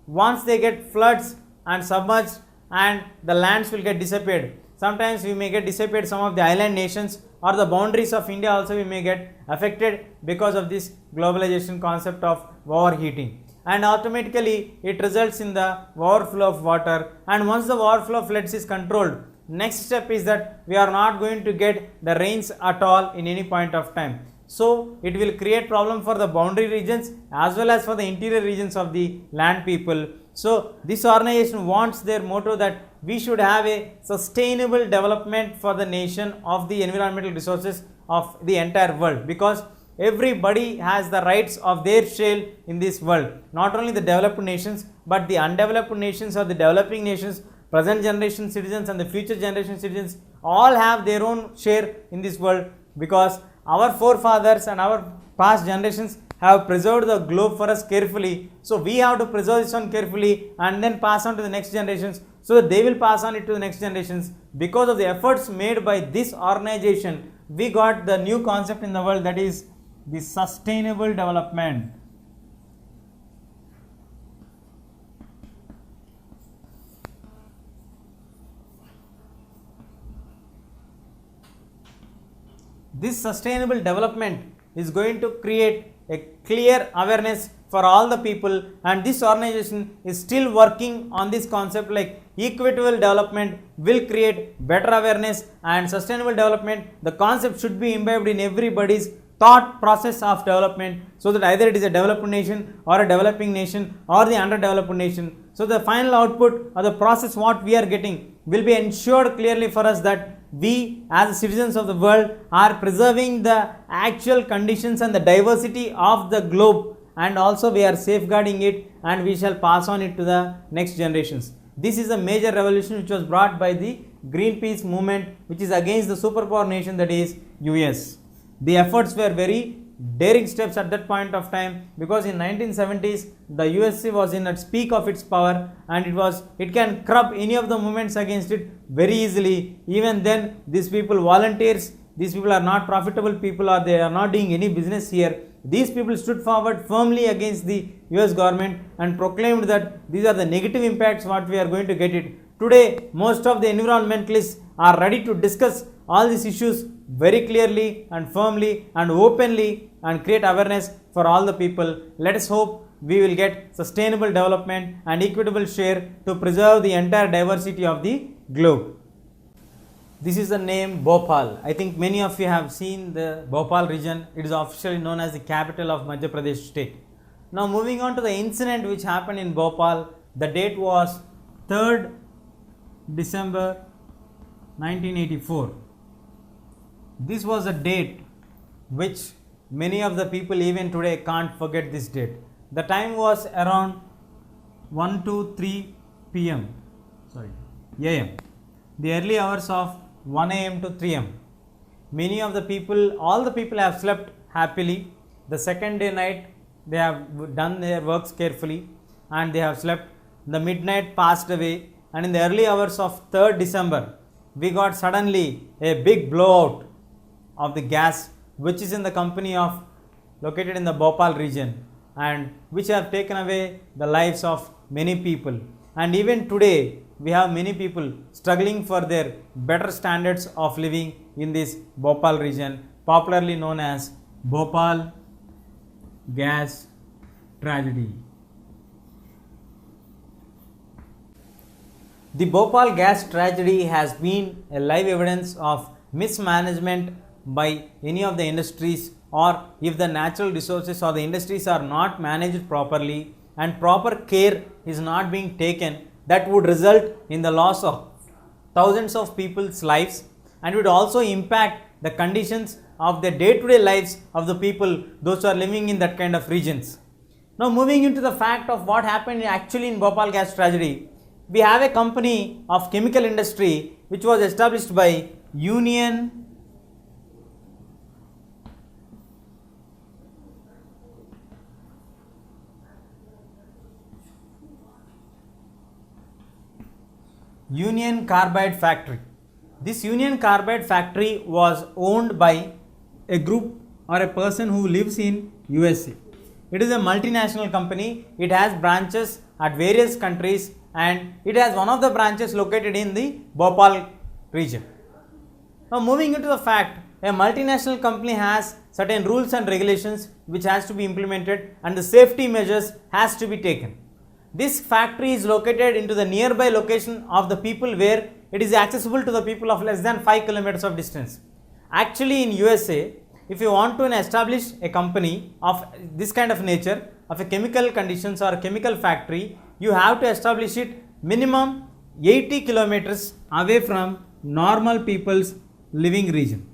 Once they get floods and submerged, and the lands will get disappeared. Sometimes we may get disappeared some of the island nations, or the boundaries of India also we may get affected because of this globalization concept of overheating, and automatically it results in the overflow of water. And once the overflow of floods is controlled, next step is that we are not going to get the rains at all in any point of time. So it will create problem for the boundary regions as well as for the interior regions of the land people. So this organization wants their motto that we should have a sustainable development for the nation of the environmental resources of the entire world, because everybody has the rights of their share in this world. Not only the developed nations, but the undeveloped nations or the developing nations, present generation citizens and the future generation citizens, all have their own share in this world, because our forefathers and our past generations have preserved the globe for us carefully. So we have to preserve this one carefully and then pass on to the next generations, so that they will pass on it to the next generations. Because of the efforts made by this organization, we got the new concept in the world, that is the sustainable development. This sustainable development is going to create a clear awareness for all the people, and this organization is still working on this concept, like equitable development will create better awareness, and sustainable development, the concept should be imbibed in everybody's thought process of development, so that either it is a developed nation or a developing nation or the underdeveloped nation. So the final output or the process what we are getting will be ensured clearly for us that we as citizens of the world are preserving the actual conditions and the diversity of the globe, and also we are safeguarding it, and we shall pass on it to the next generations. This is a major revolution which was brought by the Greenpeace movement, which is against the superpower nation, that is US. The efforts were very daring steps at that point of time, because in 1970s the USA was in its peak of its power, and it can curb any of the movements against it very easily. Even then these people, volunteers these people are not profitable people or they are not doing any business here. These people stood forward firmly against the US government and proclaimed that these are the negative impacts what we are going to get it. Today, most of the environmentalists are ready to discuss all these issues very clearly and firmly and openly and create awareness for all the people. Let us hope we will get sustainable development and equitable share to preserve the entire diversity of the globe. This is the name Bhopal. I think many of you have seen the Bhopal region. It is officially known as the capital of Madhya Pradesh state. Now moving on to the incident which happened in Bhopal, the date was 3rd December 1984. This was a date which many of the people even today can't forget this date. The time was around 1 to 3 p.m. AM. The early hours of 1 a.m. to 3 am. Many of the people, all the people have slept happily. The second day night, they have done their works carefully and they have slept. The midnight passed away, and in the early hours of 3rd December, we got suddenly a big blowout of the gas which is in the company of located in the Bhopal region and which have taken away the lives of many people. And even today, we have many people struggling for their better standards of living in this Bhopal region, popularly known as Bhopal gas tragedy. The Bhopal gas tragedy has been a live evidence of mismanagement by any of the industries, or if the natural resources or the industries are not managed properly and proper care is not being taken, that would result in the loss of thousands of people's lives and would also impact the conditions of the day-to-day lives of the people, those who are living in that kind of regions. Now moving into the fact of what happened actually in Bhopal gas tragedy, we have a company of chemical industry which was established by Union Carbide factory. This Union Carbide factory was owned by a group or a person who lives in USA. It is a multinational company. It has branches at various countries and it has one of the branches located in the Bhopal region. Now moving into the fact, a multinational company has certain rules and regulations which has to be implemented and the safety measures has to be taken. This factory is located into the nearby location of the people where it is accessible to the people of less than 5 kilometers of distance. Actually in USA, if you want to establish a company of this kind of nature, of a chemical conditions or a chemical factory, you have to establish it minimum 80 kilometers away from normal people's living region.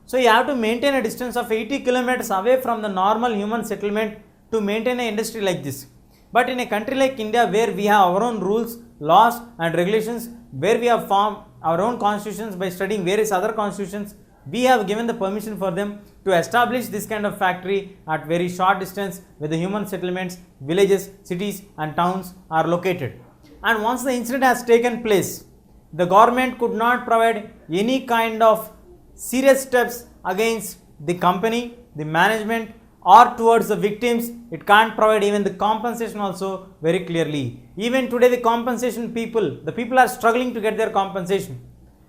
So you have to maintain a distance of 80 kilometers away from the normal human settlement to maintain an industry like this. But in a country like India, where we have our own rules, laws and regulations, where we have formed our own constitutions by studying various other constitutions, we have given the permission for them to establish this kind of factory at very short distance where the human settlements, villages, cities and towns are located. And once the incident has taken place, the government could not provide any kind of serious steps against the company, the management, or towards the victims. It can't provide even the compensation also very clearly. Even today the compensation the people are struggling to get their compensation.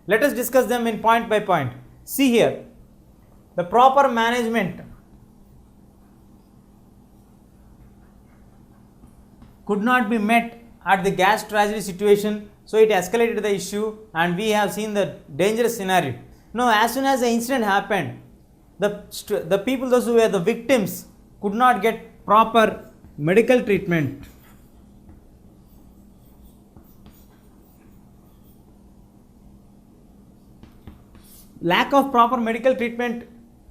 Let us discuss them in point by point. See here, the proper management could not be met at the gas tragedy situation, so it escalated the issue and we have seen the dangerous scenario. Now as soon as the incident happened, the people, those who were the victims, could not get proper medical treatment. Lack of proper medical treatment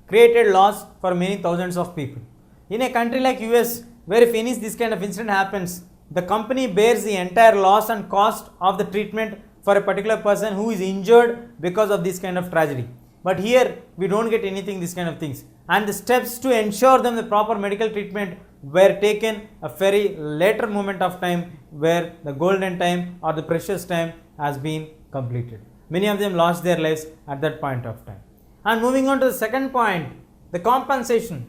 created loss for many thousands of people. In a country like US, where if any this kind of incident happens, the company bears the entire loss and cost of the treatment for a particular person who is injured because of this kind of tragedy. But here we don't get anything, this kind of things, and the steps to ensure them the proper medical treatment were taken a very later moment of time, where the golden time or the precious time has been completed. Many of them lost their lives at that point of time. And moving on to the second point, the compensation.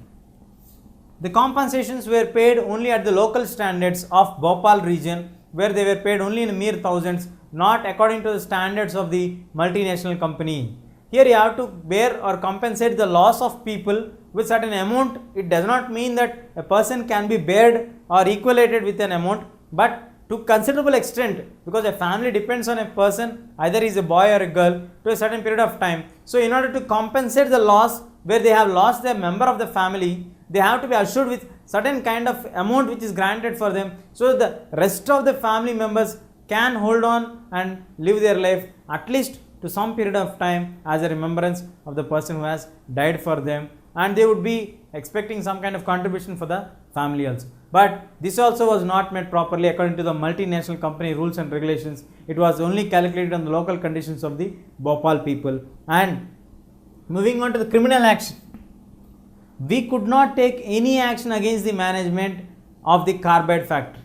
The compensations were paid only at the local standards of Bhopal region, where they were paid only in mere thousands, not according to the standards of the multinational company. Here you have to bear or compensate the loss of people with certain amount. It does not mean that a person can be bared or equalated with an amount, but to considerable extent, because a family depends on a person, either he is a boy or a girl, to a certain period of time. So in order to compensate the loss where they have lost their member of the family, they have to be assured with certain kind of amount which is granted for them, so the rest of the family members can hold on and live their life at least to some period of time as a remembrance of the person who has died for them, and they would be expecting some kind of contribution for the family also. But this also was not made properly according to the multinational company rules and regulations. It was only calculated on the local conditions of the Bhopal people. And moving on to the criminal action, we could not take any action against the management of the carbide factory.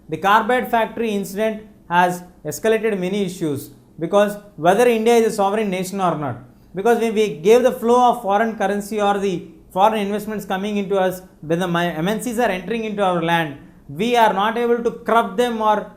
The carbide factory incident has escalated many issues, because whether India is a sovereign nation or not, because when we gave the flow of foreign currency or the foreign investments coming into us, when the MNCs are entering into our land, we are not able to curb them or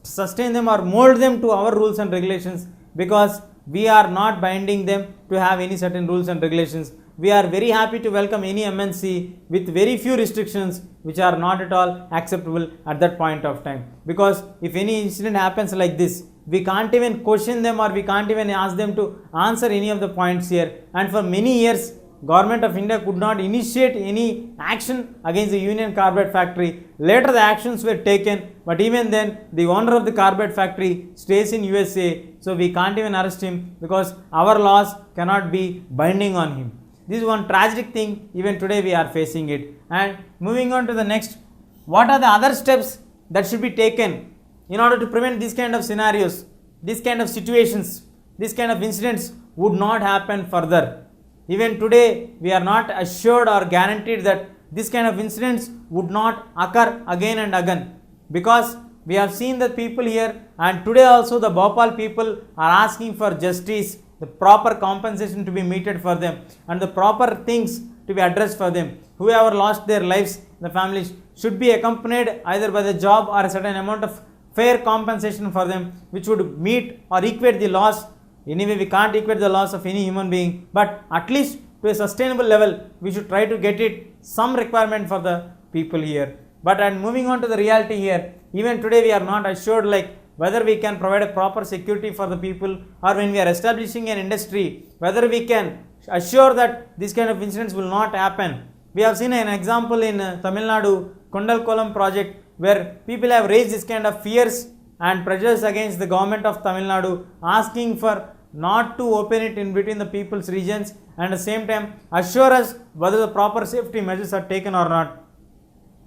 sustain them or mold them to our rules and regulations, because we are not binding them to have any certain rules and regulations. We are very happy to welcome any MNC with very few restrictions which are not at all acceptable at that point of time, because if any incident happens like this, we can't even question them or we can't even ask them to answer any of the points here. And for many years, Government of India could not initiate any action against the Union Carbide factory. Later the actions were taken, but even then the owner of the carbide factory stays in USA, so we can't even arrest him because our laws cannot be binding on him. This is one tragic thing, even today we are facing it. And moving on to the next, what are the other steps that should be taken in order to prevent these kind of scenarios, these kind of situations, these kind of incidents would not happen further? Even today, we are not assured or guaranteed that this kind of incidents would not occur again and again, because we have seen the people here, and today also the Bhopal people are asking for justice, the proper compensation to be meted for them, and the proper things to be addressed for them. Whoever lost their lives, the families should be accompanied either by the job or a certain amount of fair compensation for them, which would meet or equate the loss. Anyway, we can't equate the loss of any human being, but at least to a sustainable level, we should try to get it some requirement for the people here. But and moving on to the reality here, even today we are not assured like whether we can provide a proper security for the people, or when we are establishing an industry, whether we can assure that this kind of incidents will not happen. We have seen an example in Tamil Nadu, Kondalkolam project, where people have raised this kind of fears and prejudice against the government of Tamil Nadu, asking for not to open it in between the people's regions, and at the same time assure us whether the proper safety measures are taken or not.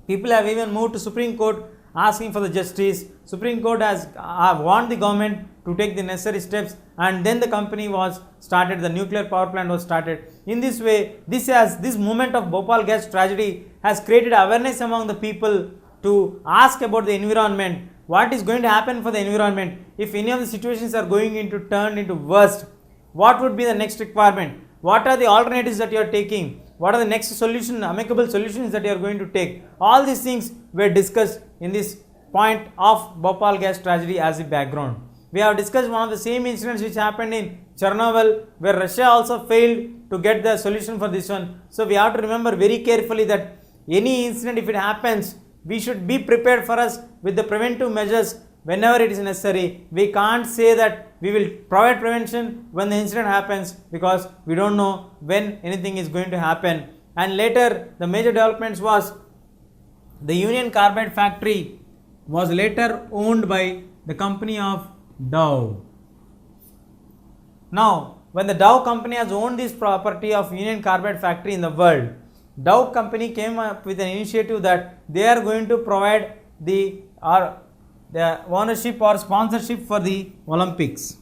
People have even moved to Supreme Court asking for the justice. Supreme Court has warned the government to take the necessary steps, and then the company was started, the nuclear power plant was started. In this way, this moment of Bhopal gas tragedy has created awareness among the people to ask about the environment. What is going to happen for the environment if any of the situations are going into turn into worst? What would be the next requirement? What are the alternatives that you are taking? What are the next solution, amicable solutions that you are going to take? All these things were discussed in this point of Bhopal gas tragedy as a background. We have discussed one of the same incidents which happened in Chernobyl, where Russia also failed to get the solution for this one. So we have to remember very carefully that any incident, if it happens, we should be prepared for us with the preventive measures whenever it is necessary. We can't say that we will provide prevention when the incident happens, because we don't know when anything is going to happen. And later the major developments was the Union Carbide factory was later owned by the company of Dow. Now, when the Dow company has owned this property of Union Carbide factory in the world, Dow company came up with an initiative that they are going to provide the ownership or sponsorship for the Olympics.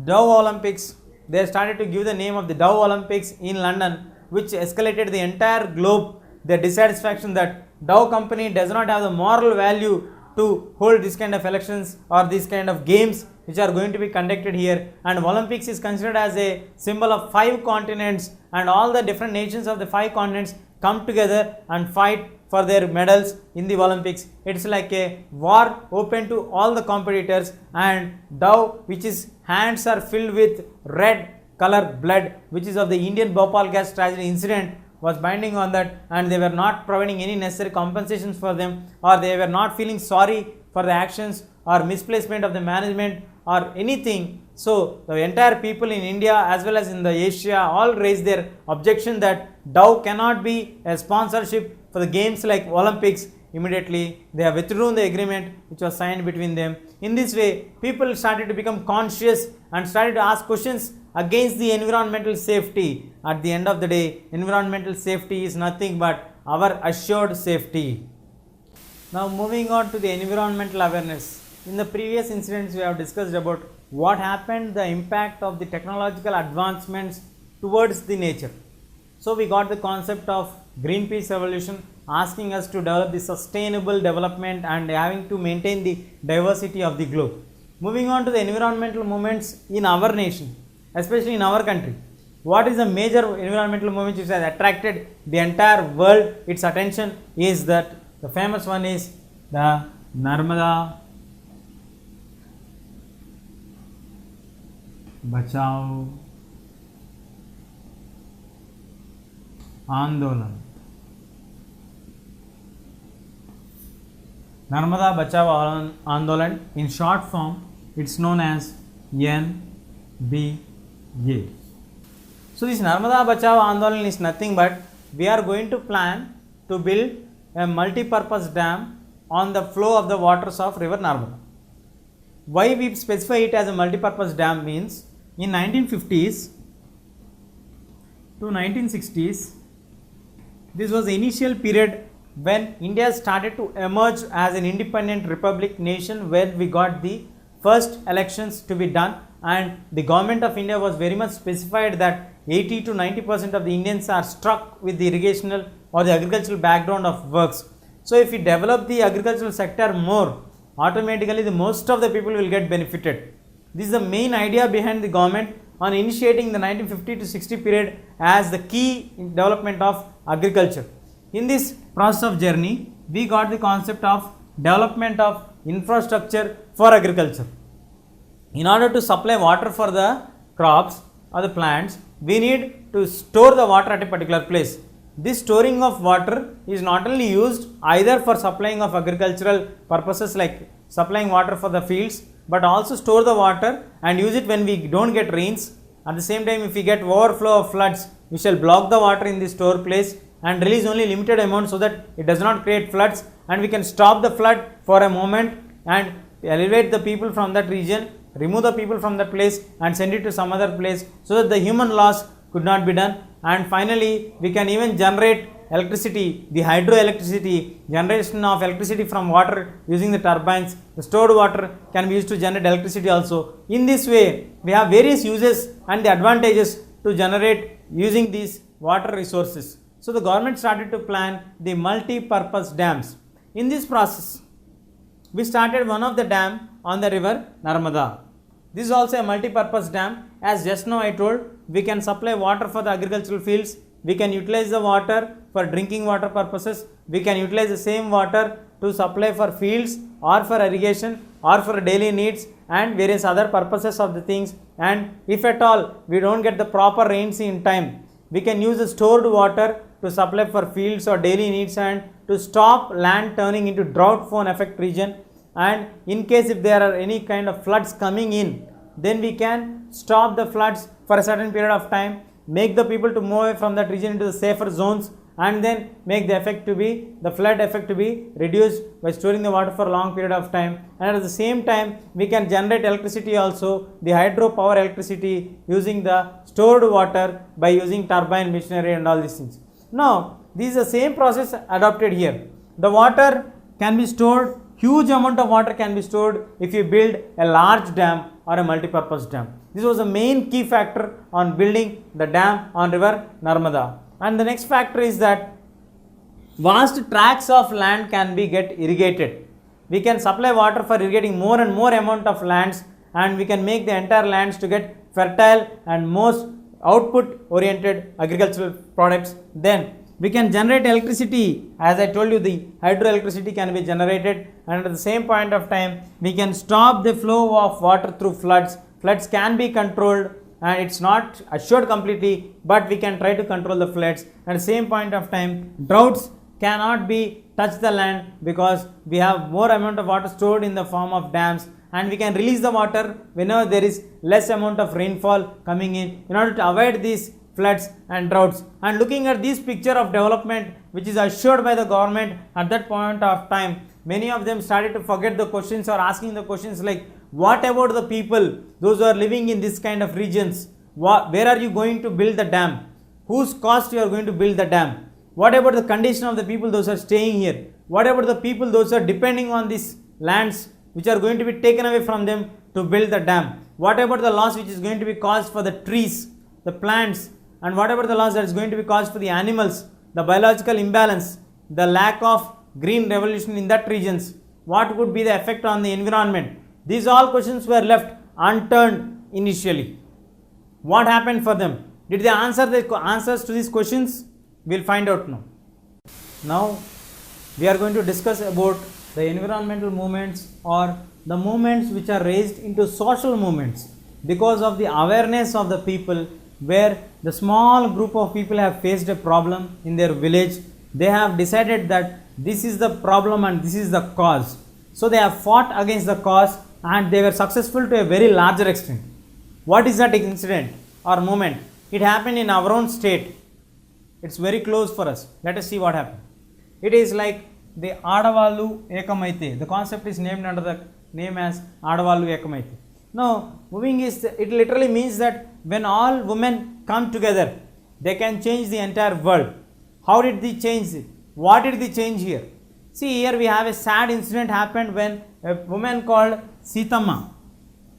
Dow Olympics, they started to give the name of the Dow Olympics in London, which escalated the entire globe, their dissatisfaction that Dow company does not have the moral value to hold this kind of elections or this kind of games which are going to be conducted here, and Olympics is considered as a symbol of 5 continents, and all the different nations of the 5 continents come together and fight for their medals in the Olympics. It's like a war open to all the competitors, and Dow, which is hands are filled with red color blood, which is of the Indian Bhopal gas tragedy incident, was binding on that, and they were not providing any necessary compensations for them, or they were not feeling sorry for the actions or misplacement of the management or anything. So the entire people in India as well as in the Asia all raised their objection that Dow cannot be a sponsorship for the games like Olympics. Immediately they have withdrawn the agreement which was signed between them. In this way, people started to become conscious and started to ask questions against the environmental safety. At the end of the day, environmental safety is nothing but our assured safety. Now moving on to the environmental awareness. In the previous incidents we have discussed about what happened, the impact of the technological advancements towards the nature. So we got the concept of Greenpeace evolution asking us to develop the sustainable development and having to maintain the diversity of the globe. Moving on to the environmental movements in our nation, especially in our country. What is the major environmental movement which has attracted the entire world its attention is that the famous one is the Narmada Bachao Andolan. Narmada Bachao Andolan, in short form it's known as NBA. So this Narmada Bachao Andolan is nothing but we are going to plan to build a multi-purpose dam on the flow of the waters of river Narmada. Why we specify it as a multi-purpose dam means in 1950s to 1960s, this was the initial period when India started to emerge as an independent republic nation, where we got the first elections to be done, and the government of India was very much specified that 80 to 90% of the Indians are struck with the irrigational or the agricultural background of works. So if we develop the agricultural sector more, automatically the most of the people will get benefited. This is the main idea behind the government on initiating the 1950 to 60 period as the key development of agriculture. In this process of journey, we got the concept of development of infrastructure for agriculture. In order to supply water for the crops or the plants, we need to store the water at a particular place. This storing of water is not only used either for supplying of agricultural purposes like supplying water for the fields, but also store the water and use it when we don't get rains. At the same time, if we get overflow of floods, we shall block the water in the store place and release only limited amount so that it does not create floods, and we can stop the flood for a moment and elevate the people from that region, remove the people from that place and send it to some other place so that the human loss could not be done. And finally, we can even generate electricity, the hydroelectricity, generation of electricity from water using the turbines. The stored water can be used to generate electricity also. In this way, we have various uses and the advantages to generate using these water resources. So the government started to plan the multi-purpose dams. In this process, we started one of the dam on the river Narmada. This is also a multi-purpose dam. As just now I told, we can supply water for the agricultural fields. We can utilize the water for drinking water purposes. We can utilize the same water to supply for fields or for irrigation or for daily needs and various other purposes of the things. And if at all we don't get the proper rains in time, we can use the stored water to supply for fields or daily needs and to stop land turning into drought prone effect region. And in case if there are any kind of floods coming in, then we can stop the floods for a certain period of time, make the people to move away from that region into the safer zones, and then make the effect to be, the flood effect to be reduced by storing the water for a long period of time. And at the same time, we can generate electricity also, the hydropower electricity using the stored water by using turbine machinery and all these things. Now, this is the same process adopted here. The water can be stored, huge amount of water can be stored if you build a large dam or a multi-purpose dam. This was the main key factor on building the dam on river Narmada. And the next factor is that vast tracts of land can be get irrigated. We can supply water for irrigating more and more amount of lands, and we can make the entire lands to get fertile and most output oriented agricultural products. Then we can generate electricity. As I told you, the hydroelectricity can be generated, and at the same point of time we can stop the flow of water through floods. Floods can be controlled, and it's not assured completely, but we can try to control the floods. At the same point of time, droughts cannot be touch the land because we have more amount of water stored in the form of dams, and we can release the water whenever there is less amount of rainfall coming in order to avoid these floods and droughts. And looking at this picture of development which is assured by the government at that point of time, many of them started to forget the questions or asking the questions like, what about the people, those who are living in this kind of regions? Where are you going to build the dam? Whose cost you are going to build the dam? What about the condition of the people, those who are staying here? What about the people, those who are depending on these lands which are going to be taken away from them to build the dam? What about the loss which is going to be caused for the trees, the plants, and what about the loss that is going to be caused for the animals, the biological imbalance, the lack of green revolution in that regions? What would be the effect on the environment? These all questions were left unturned initially. What happened for them? Did they answer the answers to these questions? We will find out now. Now we are going to discuss about the environmental movements or the movements which are raised into social movements because of the awareness of the people, where the small group of people have faced a problem in their village. They have decided that this is the problem and this is the cause. So they have fought against the cause and they were successful to a very larger extent. What is that incident or movement? It happened in our own state. It's very close for us. Let us see what happened. It is like the Adavallu Ekamaite. The concept is named under the name as Adavallu Ekamaite. Now, moving is, it literally means that when all women come together, they can change the entire world. How did they change it? What did they change here? See, here we have a sad incident happened when a woman called Sitama,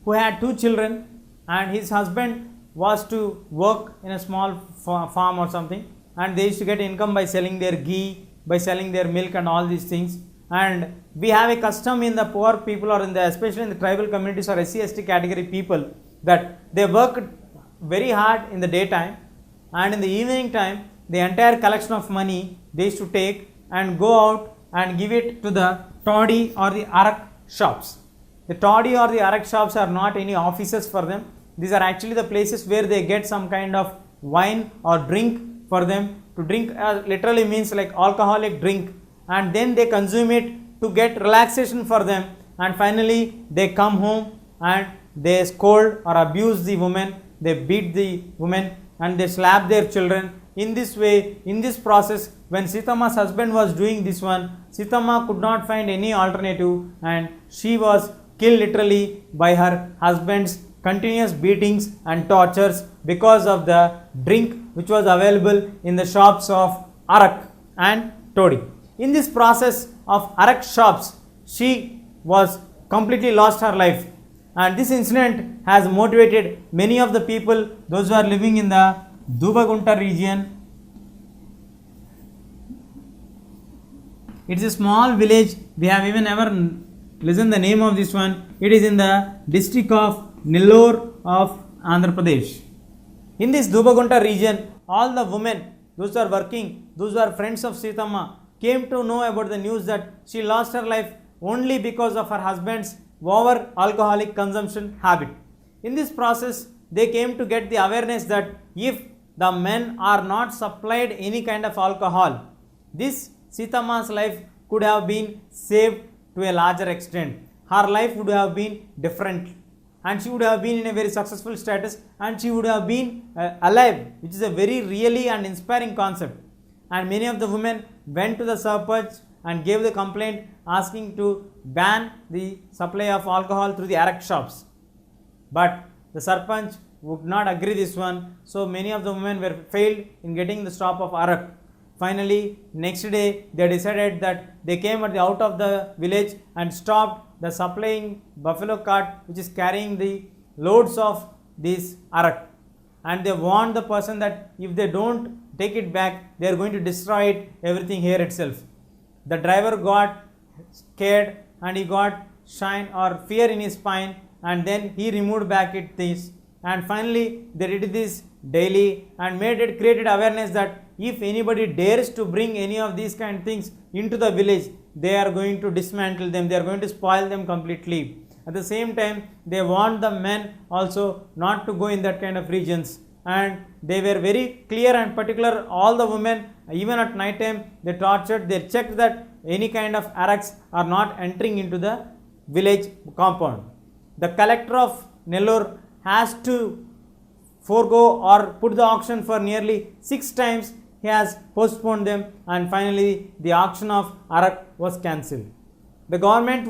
who had 2 children, and his husband was to work in a small farm or something, and they used to get income by selling their ghee, by selling their milk and all these things. And we have a custom in the poor people, or in the especially in the tribal communities or SC/ST category people, that they work very hard in the daytime, and in the evening time the entire collection of money they used to take and go out and give it to the toddy or the arak shops. The toddy or the arak shops are not any offices for them. These are actually the places where they get some kind of wine or drink for them to drink. Literally means like alcoholic drink, and then they consume it to get relaxation for them, and finally they come home and they scold or abuse the women, they beat the women, and they slap their children. In this way, in this process, when Sitama's husband was doing this one, Sitama could not find any alternative, and she was killed literally by her husband's continuous beatings and tortures because of the drink which was available in the shops of arak and toddy. In this process of arak shops, she was completely lost her life, and this incident has motivated many of the people, those who are living in the Dubagunta region. It is a small village. We have even ever listened the name of this one. It is in the district of Nellore of Andhra Pradesh. In this Dubagunta region, all the women, those who are working, those who are friends of Sitama, came to know about the news that she lost her life only because of her husband's over alcoholic consumption habit. In this process, they came to get the awareness that if the men are not supplied any kind of alcohol, this Sitama's life could have been saved to a larger extent. Her life would have been different, and she would have been in a very successful status, and she would have been alive, which is a very really and inspiring concept. And many of the women went to the Sarpanch and gave the complaint asking to ban the supply of alcohol through the arak shops. But the Sarpanch would not agree this one, so many of the women were failed in getting the stop of arak. Finally, next day they decided that they came out of the village and stopped the supplying buffalo cart which is carrying the loads of this arak, and they warned the person that if they don't take it back, they are going to destroy it, everything here itself. The driver got scared and he got shine or fear in his spine, and then he removed back it this, and finally they did this daily and created awareness that if anybody dares to bring any of these kind of things into the village, they are going to dismantle them, they are going to spoil them completely. At the same time, they warned the men also not to go in that kind of regions, and they were very clear and particular. All the women, even at night time, they tortured, they checked that any kind of Araks are not entering into the village compound. The collector of Nellore has to forego or put the auction for nearly 6 times. He has postponed them, and finally the auction of Arak was cancelled. The government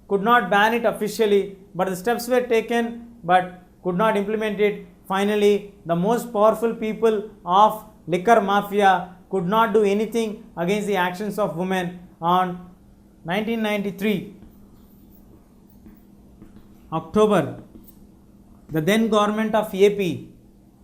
could not ban it officially, but the steps were taken but could not implement it. Finally, the most powerful people of liquor mafia could not do anything against the actions of women. On 1993 October, the then government of AP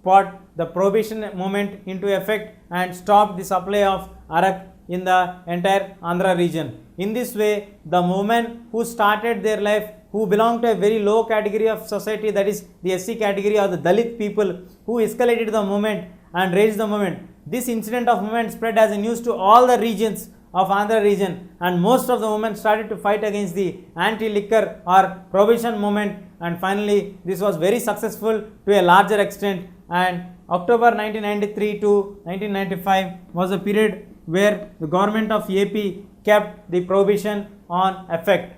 put the prohibition movement into effect and stopped the supply of Arak in the entire Andhra region. In this way, the women who started their life, who belong to a very low category of society, that is the SC category or the Dalit people, who escalated the movement and raised the movement. This incident of movement spread as a news to all the regions of Andhra region, and most of the women started to fight against the anti-liquor or prohibition movement, and finally this was very successful to a larger extent. And October 1993 to 1995 was a period where the government of AP kept the prohibition on effect.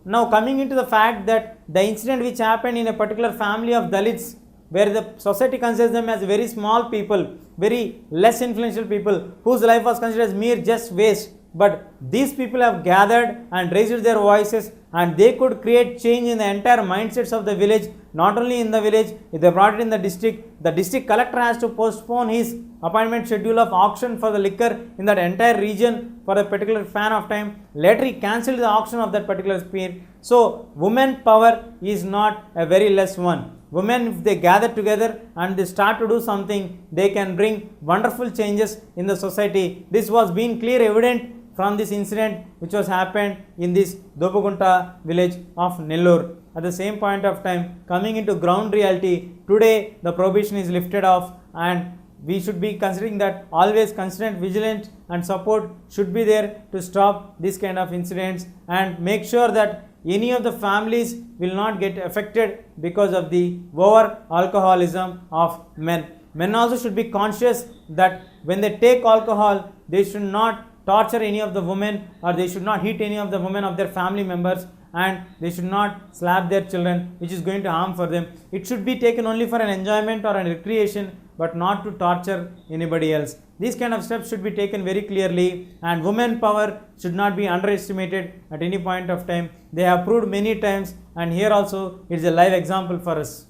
Now coming into the fact that the incident which happened in a particular family of Dalits, where the society considers them as very small people, very less influential people, whose life was considered as mere just waste, but these people have gathered and raised their voices, and they could create change in the entire mindsets of the village. Not only in the village, if they brought it in the district collector has to postpone his appointment schedule of auction for the liquor in that entire region for a particular span of time. Later he cancelled the auction of that particular period. So women power is not a very less one. Women, if they gather together and they start to do something, they can bring wonderful changes in the society. This was being clear evident from this incident which was happened in this Dopugunta village of Nellore. At the same point of time, coming into ground reality, today the prohibition is lifted off, and we should be considering that always constant vigilance and support should be there to stop this kind of incidents, and make sure that any of the families will not get affected because of the over alcoholism of men. Men also should be conscious that when they take alcohol, they should not torture any of the women, or they should not hit any of the women of their family members, and they should not slap their children, which is going to harm for them. It should be taken only for an enjoyment or a recreation, but not to torture anybody else. These kind of steps should be taken very clearly, and women power should not be underestimated at any point of time. They have proved many times, and here also it is a live example for us.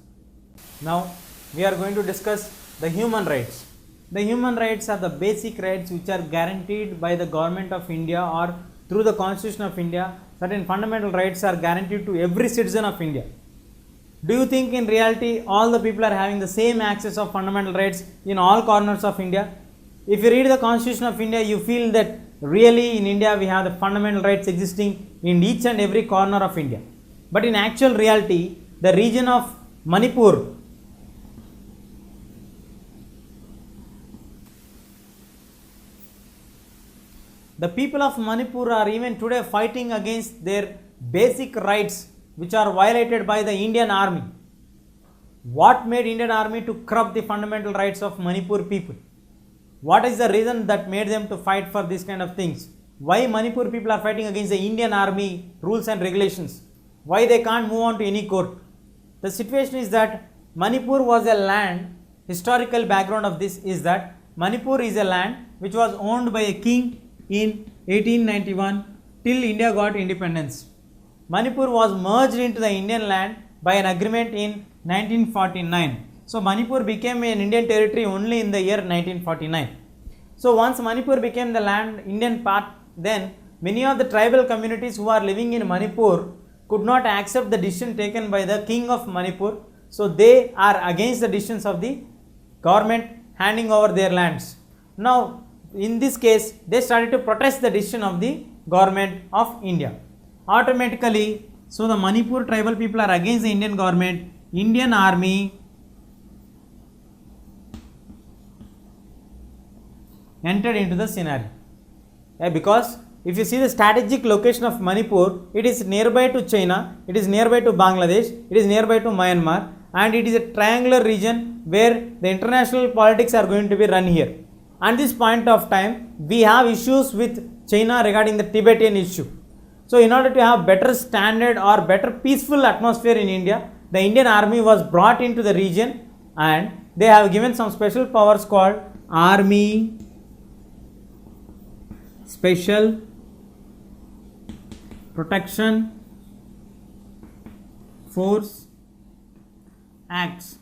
Now we are going to discuss the human rights. The human rights are the basic rights which are guaranteed by the government of India or through the Constitution of India. Certain fundamental rights are guaranteed to every citizen of India. Do you think in reality all the people are having the same access of fundamental rights in all corners of India? If you read the Constitution of India, you feel that really in India we have the fundamental rights existing in each and every corner of India. But in actual reality, the region of Manipur, the people of Manipur are even today fighting against their basic rights which are violated by the Indian army. What made Indian army to curb the fundamental rights of Manipur people? What is the reason that made them to fight for these kind of things? Why Manipur people are fighting against the Indian army rules and regulations? Why they can't move on to any court? The situation is that Manipur was a land, historical background of this is that Manipur is a land which was owned by a king in 1891 till India got independence. Manipur was merged into the Indian land by an agreement in 1949. So Manipur became an Indian territory only in the year 1949. So once Manipur became the land Indian part, then many of the tribal communities who are living in Manipur could not accept the decision taken by the king of Manipur. So they are against the decisions of the government handing over their lands. Now in this case, they started to protest the decision of the government of India. Automatically So the Manipur tribal people are against the Indian government. Indian army entered into the scenario. Because if you see the strategic location of Manipur, it is nearby to China, it is nearby to Bangladesh, it is nearby to Myanmar, and it is a triangular region where the international politics are going to be run here. At this point of time, we have issues with China regarding the Tibetan issue. So in order to have better standard or better peaceful atmosphere in India, the Indian army was brought into the region, and they have given some special powers called Army Special Protection Force Acts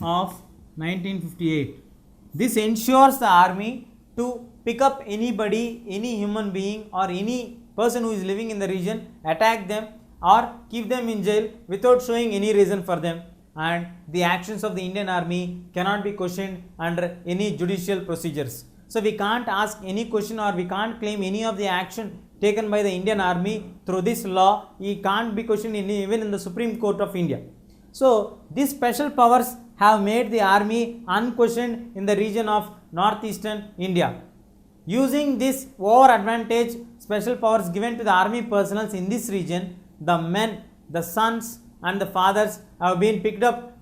of 1958. This ensures the army to pick up anybody, any human being or any person who is living in the region, attack them or keep them in jail without showing any reason for them, and the actions of the Indian army cannot be questioned under any judicial procedures. So we can't ask any question or we can't claim any of the action taken by the Indian army through this law. It can't be questioned even in the Supreme Court of India. So these special powers have made the army unquestioned in the region of northeastern India. Using this over advantage special powers given to the army personnel in this region, the men, the sons and the fathers have been picked up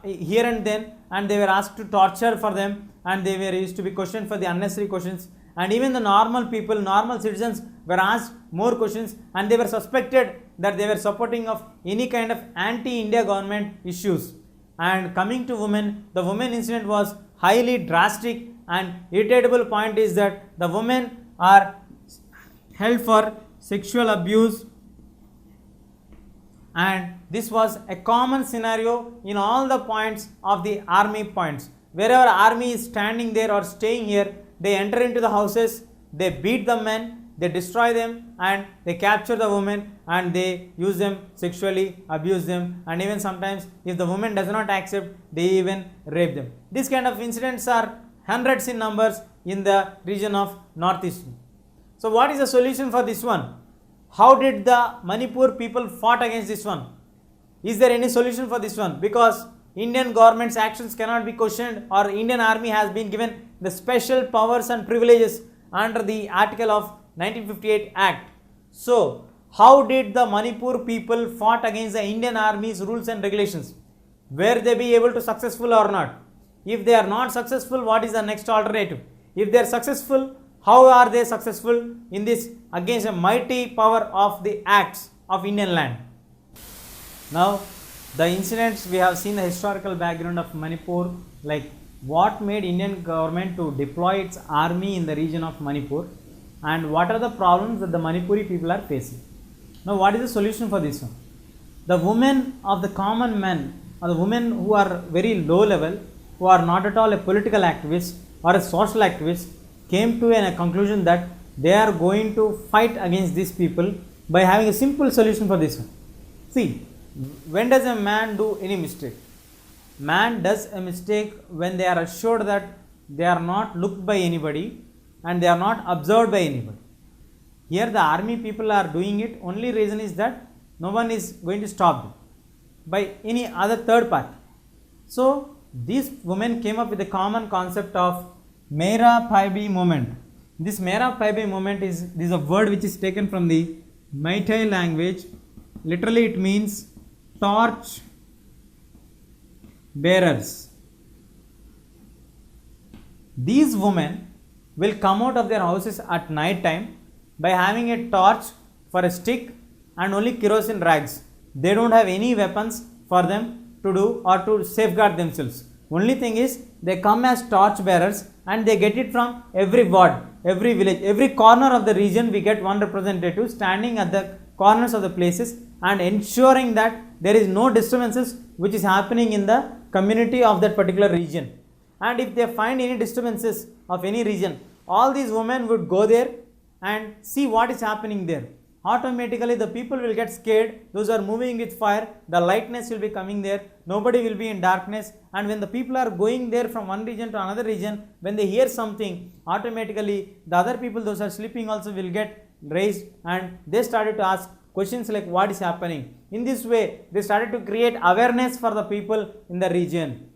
here and then, and they were asked to torture for them, and they were used to be questioned for the unnecessary questions, and even the normal people, normal citizens were asked more questions, and they were suspected that they were supporting of any kind of anti-India government issues. And coming to women, the women incident was highly drastic, and irritable point is that the women are held for sexual abuse, and this was a common scenario in all the points of the army points. Wherever army is standing there or staying here, they enter into the houses, they beat the men, they destroy them, and they capture the women, and they use them sexually, abuse them, and even sometimes if the woman does not accept, they even rape them. These kind of incidents are hundreds in numbers in the region of northeast. So what is the solution for this one? How did the Manipur people fought against this one? Is there any solution for this one? Because Indian government's actions cannot be questioned, or Indian army has been given the special powers and privileges under the article of 1958 Act. So how did the Manipur people fought against the Indian army's rules and regulations? Were they be able to successful or not? If they are not successful, what is the next alternative? If they are successful, how are they successful in this against a mighty power of the acts of Indian land? Now the incidents, we have seen the historical background of Manipur, like what made Indian government to deploy its army in the region of Manipur, and what are the problems that the Manipuri people are facing. Now what is the solution for this one? The women of the common men, or the women who are very low level, who are not at all a political activist or a social activist, came to a conclusion that they are going to fight against these people by having a simple solution for this one. See, when does a man do any mistake? Man does a mistake when they are assured that they are not looked by anybody and they are not observed by anybody. Here the army people are doing it, only reason is that no one is going to stop them by any other third party. So these women came up with a common concept of Mera Paibi movement. This Mera Paibi movement is a word which is taken from the Meitei language. Literally it means torch bearers. These women will come out of their houses at night time by having a torch for a stick and only kerosene rags. They don't have any weapons for them to do or to safeguard themselves. Only thing is they come as torch bearers, and they get it from every ward, every village, every corner of the region. We get one representative standing at the corners of the places and ensuring that there is no disturbances which is happening in the community of that particular region. And if they find any disturbances of any region, all these women would go there and see what is happening there. Automatically the people will get scared. Those are moving with fire, the lightness will be coming there, nobody will be in darkness, and when the people are going there from one region to another region, when they hear something, automatically the other people, those are sleeping, also will get raised, and they started to ask questions like what is happening. In this way, they started to create awareness for the people in the region.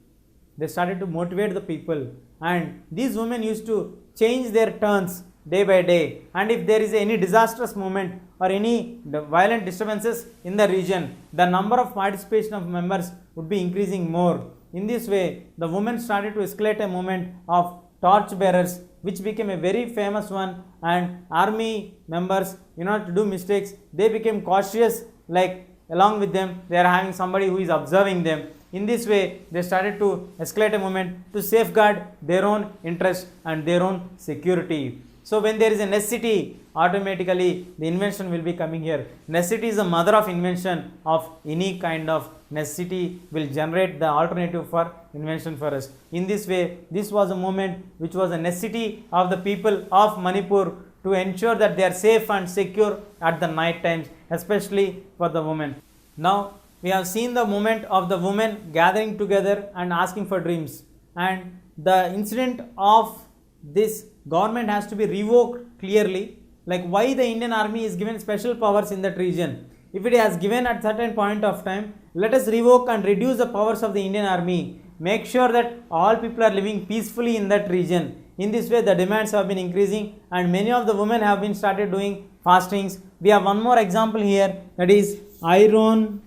They started to motivate the people, and these women used to change their turns day by day, and if there is any disastrous moment or any violent disturbances in the region, the number of participation of members would be increasing more. In this way, the women started to escalate a movement of torch bearers, which became a very famous one, and army members, in order to do mistakes, they became cautious, like along with them they are having somebody who is observing them. In this way, they started to escalate a movement to safeguard their own interest and their own security. So when there is a necessity, automatically the invention will be coming here. Necessity is the mother of invention. Of any kind of necessity will generate the alternative for invention for us. In this way, this was a movement which was a necessity of the people of Manipur to ensure that they are safe and secure at the night times, especially for the women. Now we have seen the movement of the women gathering together and asking for dreams, and the incident of this government has to be revoked clearly, like why the Indian army is given special powers in that region. If it has given at certain point of time, let us revoke and reduce the powers of the Indian army. Make sure that all people are living peacefully in that region. In this way, the demands have been increasing, and many of the women have been started doing fastings. We have one more example here, that is Iron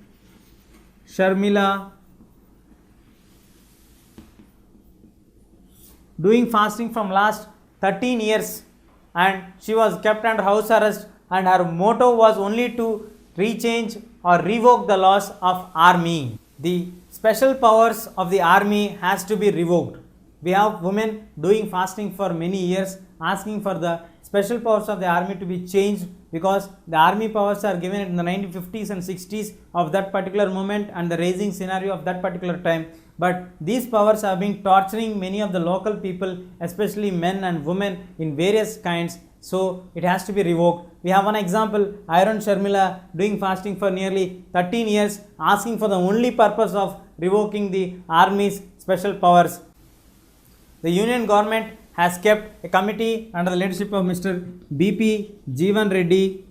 Sharmila doing fasting from last 13 years, and she was kept under house arrest, and her motto was only to rechange or revoke the laws of army. The special powers of the army has to be revoked. We have women doing fasting for many years, asking for the special powers of the army to be changed, because the army powers are given in the 1950s and 60s of that particular moment and the raising scenario of that particular time. But these powers have been torturing many of the local people, especially men and women in various kinds. So it has to be revoked. We have one example, Iron Sharmila doing fasting for nearly 13 years, asking for the only purpose of revoking the army's special powers. The union government has kept a committee under the leadership of Mr. B.P. Jeevan Reddy,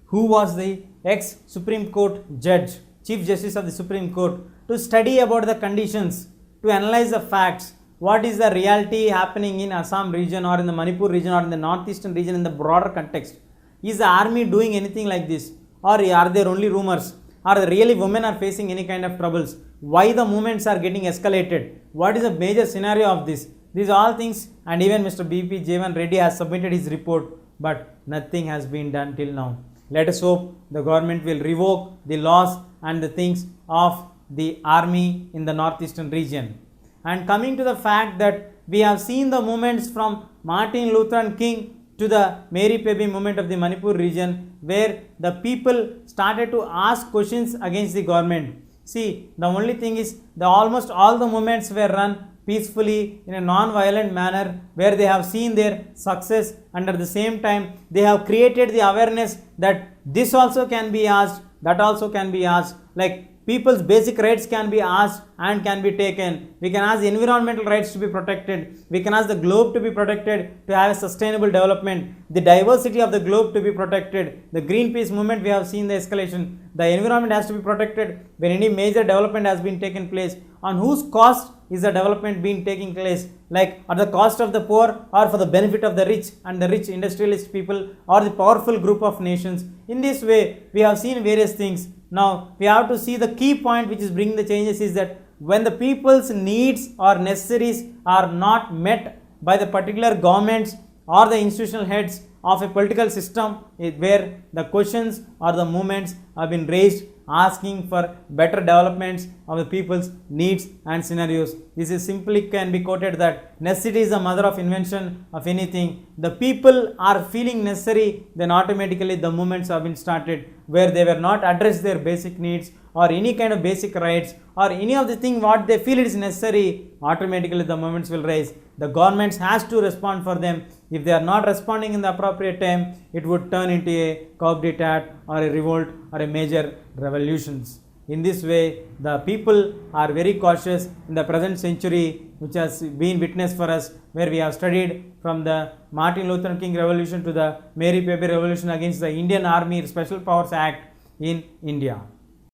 who was the ex-Supreme Court judge, Chief Justice of the Supreme Court, to study about the conditions, to analyze the facts, what is the reality happening in Assam region or in the Manipur region or in the northeastern region in the broader context. Is the army doing anything like this, or are there only rumors? Are really women are facing any kind of troubles? Why the movements are getting escalated? What is the major scenario of this? These all things, and even Mr. B.P. Jeevan Reddy has submitted his report, but nothing has been done till now. Let us hope the government will revoke the laws and the things of the army in the northeastern region. And coming to the fact that we have seen the movements from Martin Luther King to the Mary Peby movement of the Manipur region, where the people started to ask questions against the government. See, the only thing is, the almost all the movements were run peacefully in a non-violent manner, where they have seen their success, and at the same time they have created the awareness that this also can be asked, that also can be asked, like people's basic rights can be asked and can be taken. We can ask the environmental rights to be protected. We can ask the globe to be protected, to have a sustainable development. The diversity of the globe to be protected. The Greenpeace movement, we have seen the escalation. The environment has to be protected when any major development has been taken place. On whose cost is the development being taking place? Like at the cost of the poor, or for the benefit of the rich and the rich industrialist people, or the powerful group of nations? In this way, we have seen various things. Now we have to see the key point which is bringing the changes is that when the people's needs or necessities are not met by the particular governments or the institutional heads of a political system, where the questions or the movements have been raised asking for better developments of the people's needs and scenarios. This is simply can be quoted that necessity is the mother of invention of anything. The people are feeling necessary, then automatically the movements have been started, where they were not addressed their basic needs or any kind of basic rights or any of the thing what they feel is necessary, automatically the movements will rise. The governments has to respond for them. If they are not responding in the appropriate time, it would turn into a coup d'etat or a revolt or a major revolutions. In this way, the people are very cautious in the present century, which has been witnessed for us, where we have studied from the Martin Luther King Revolution to the Mary Pabby Revolution against the Indian Army Special Powers Act in India.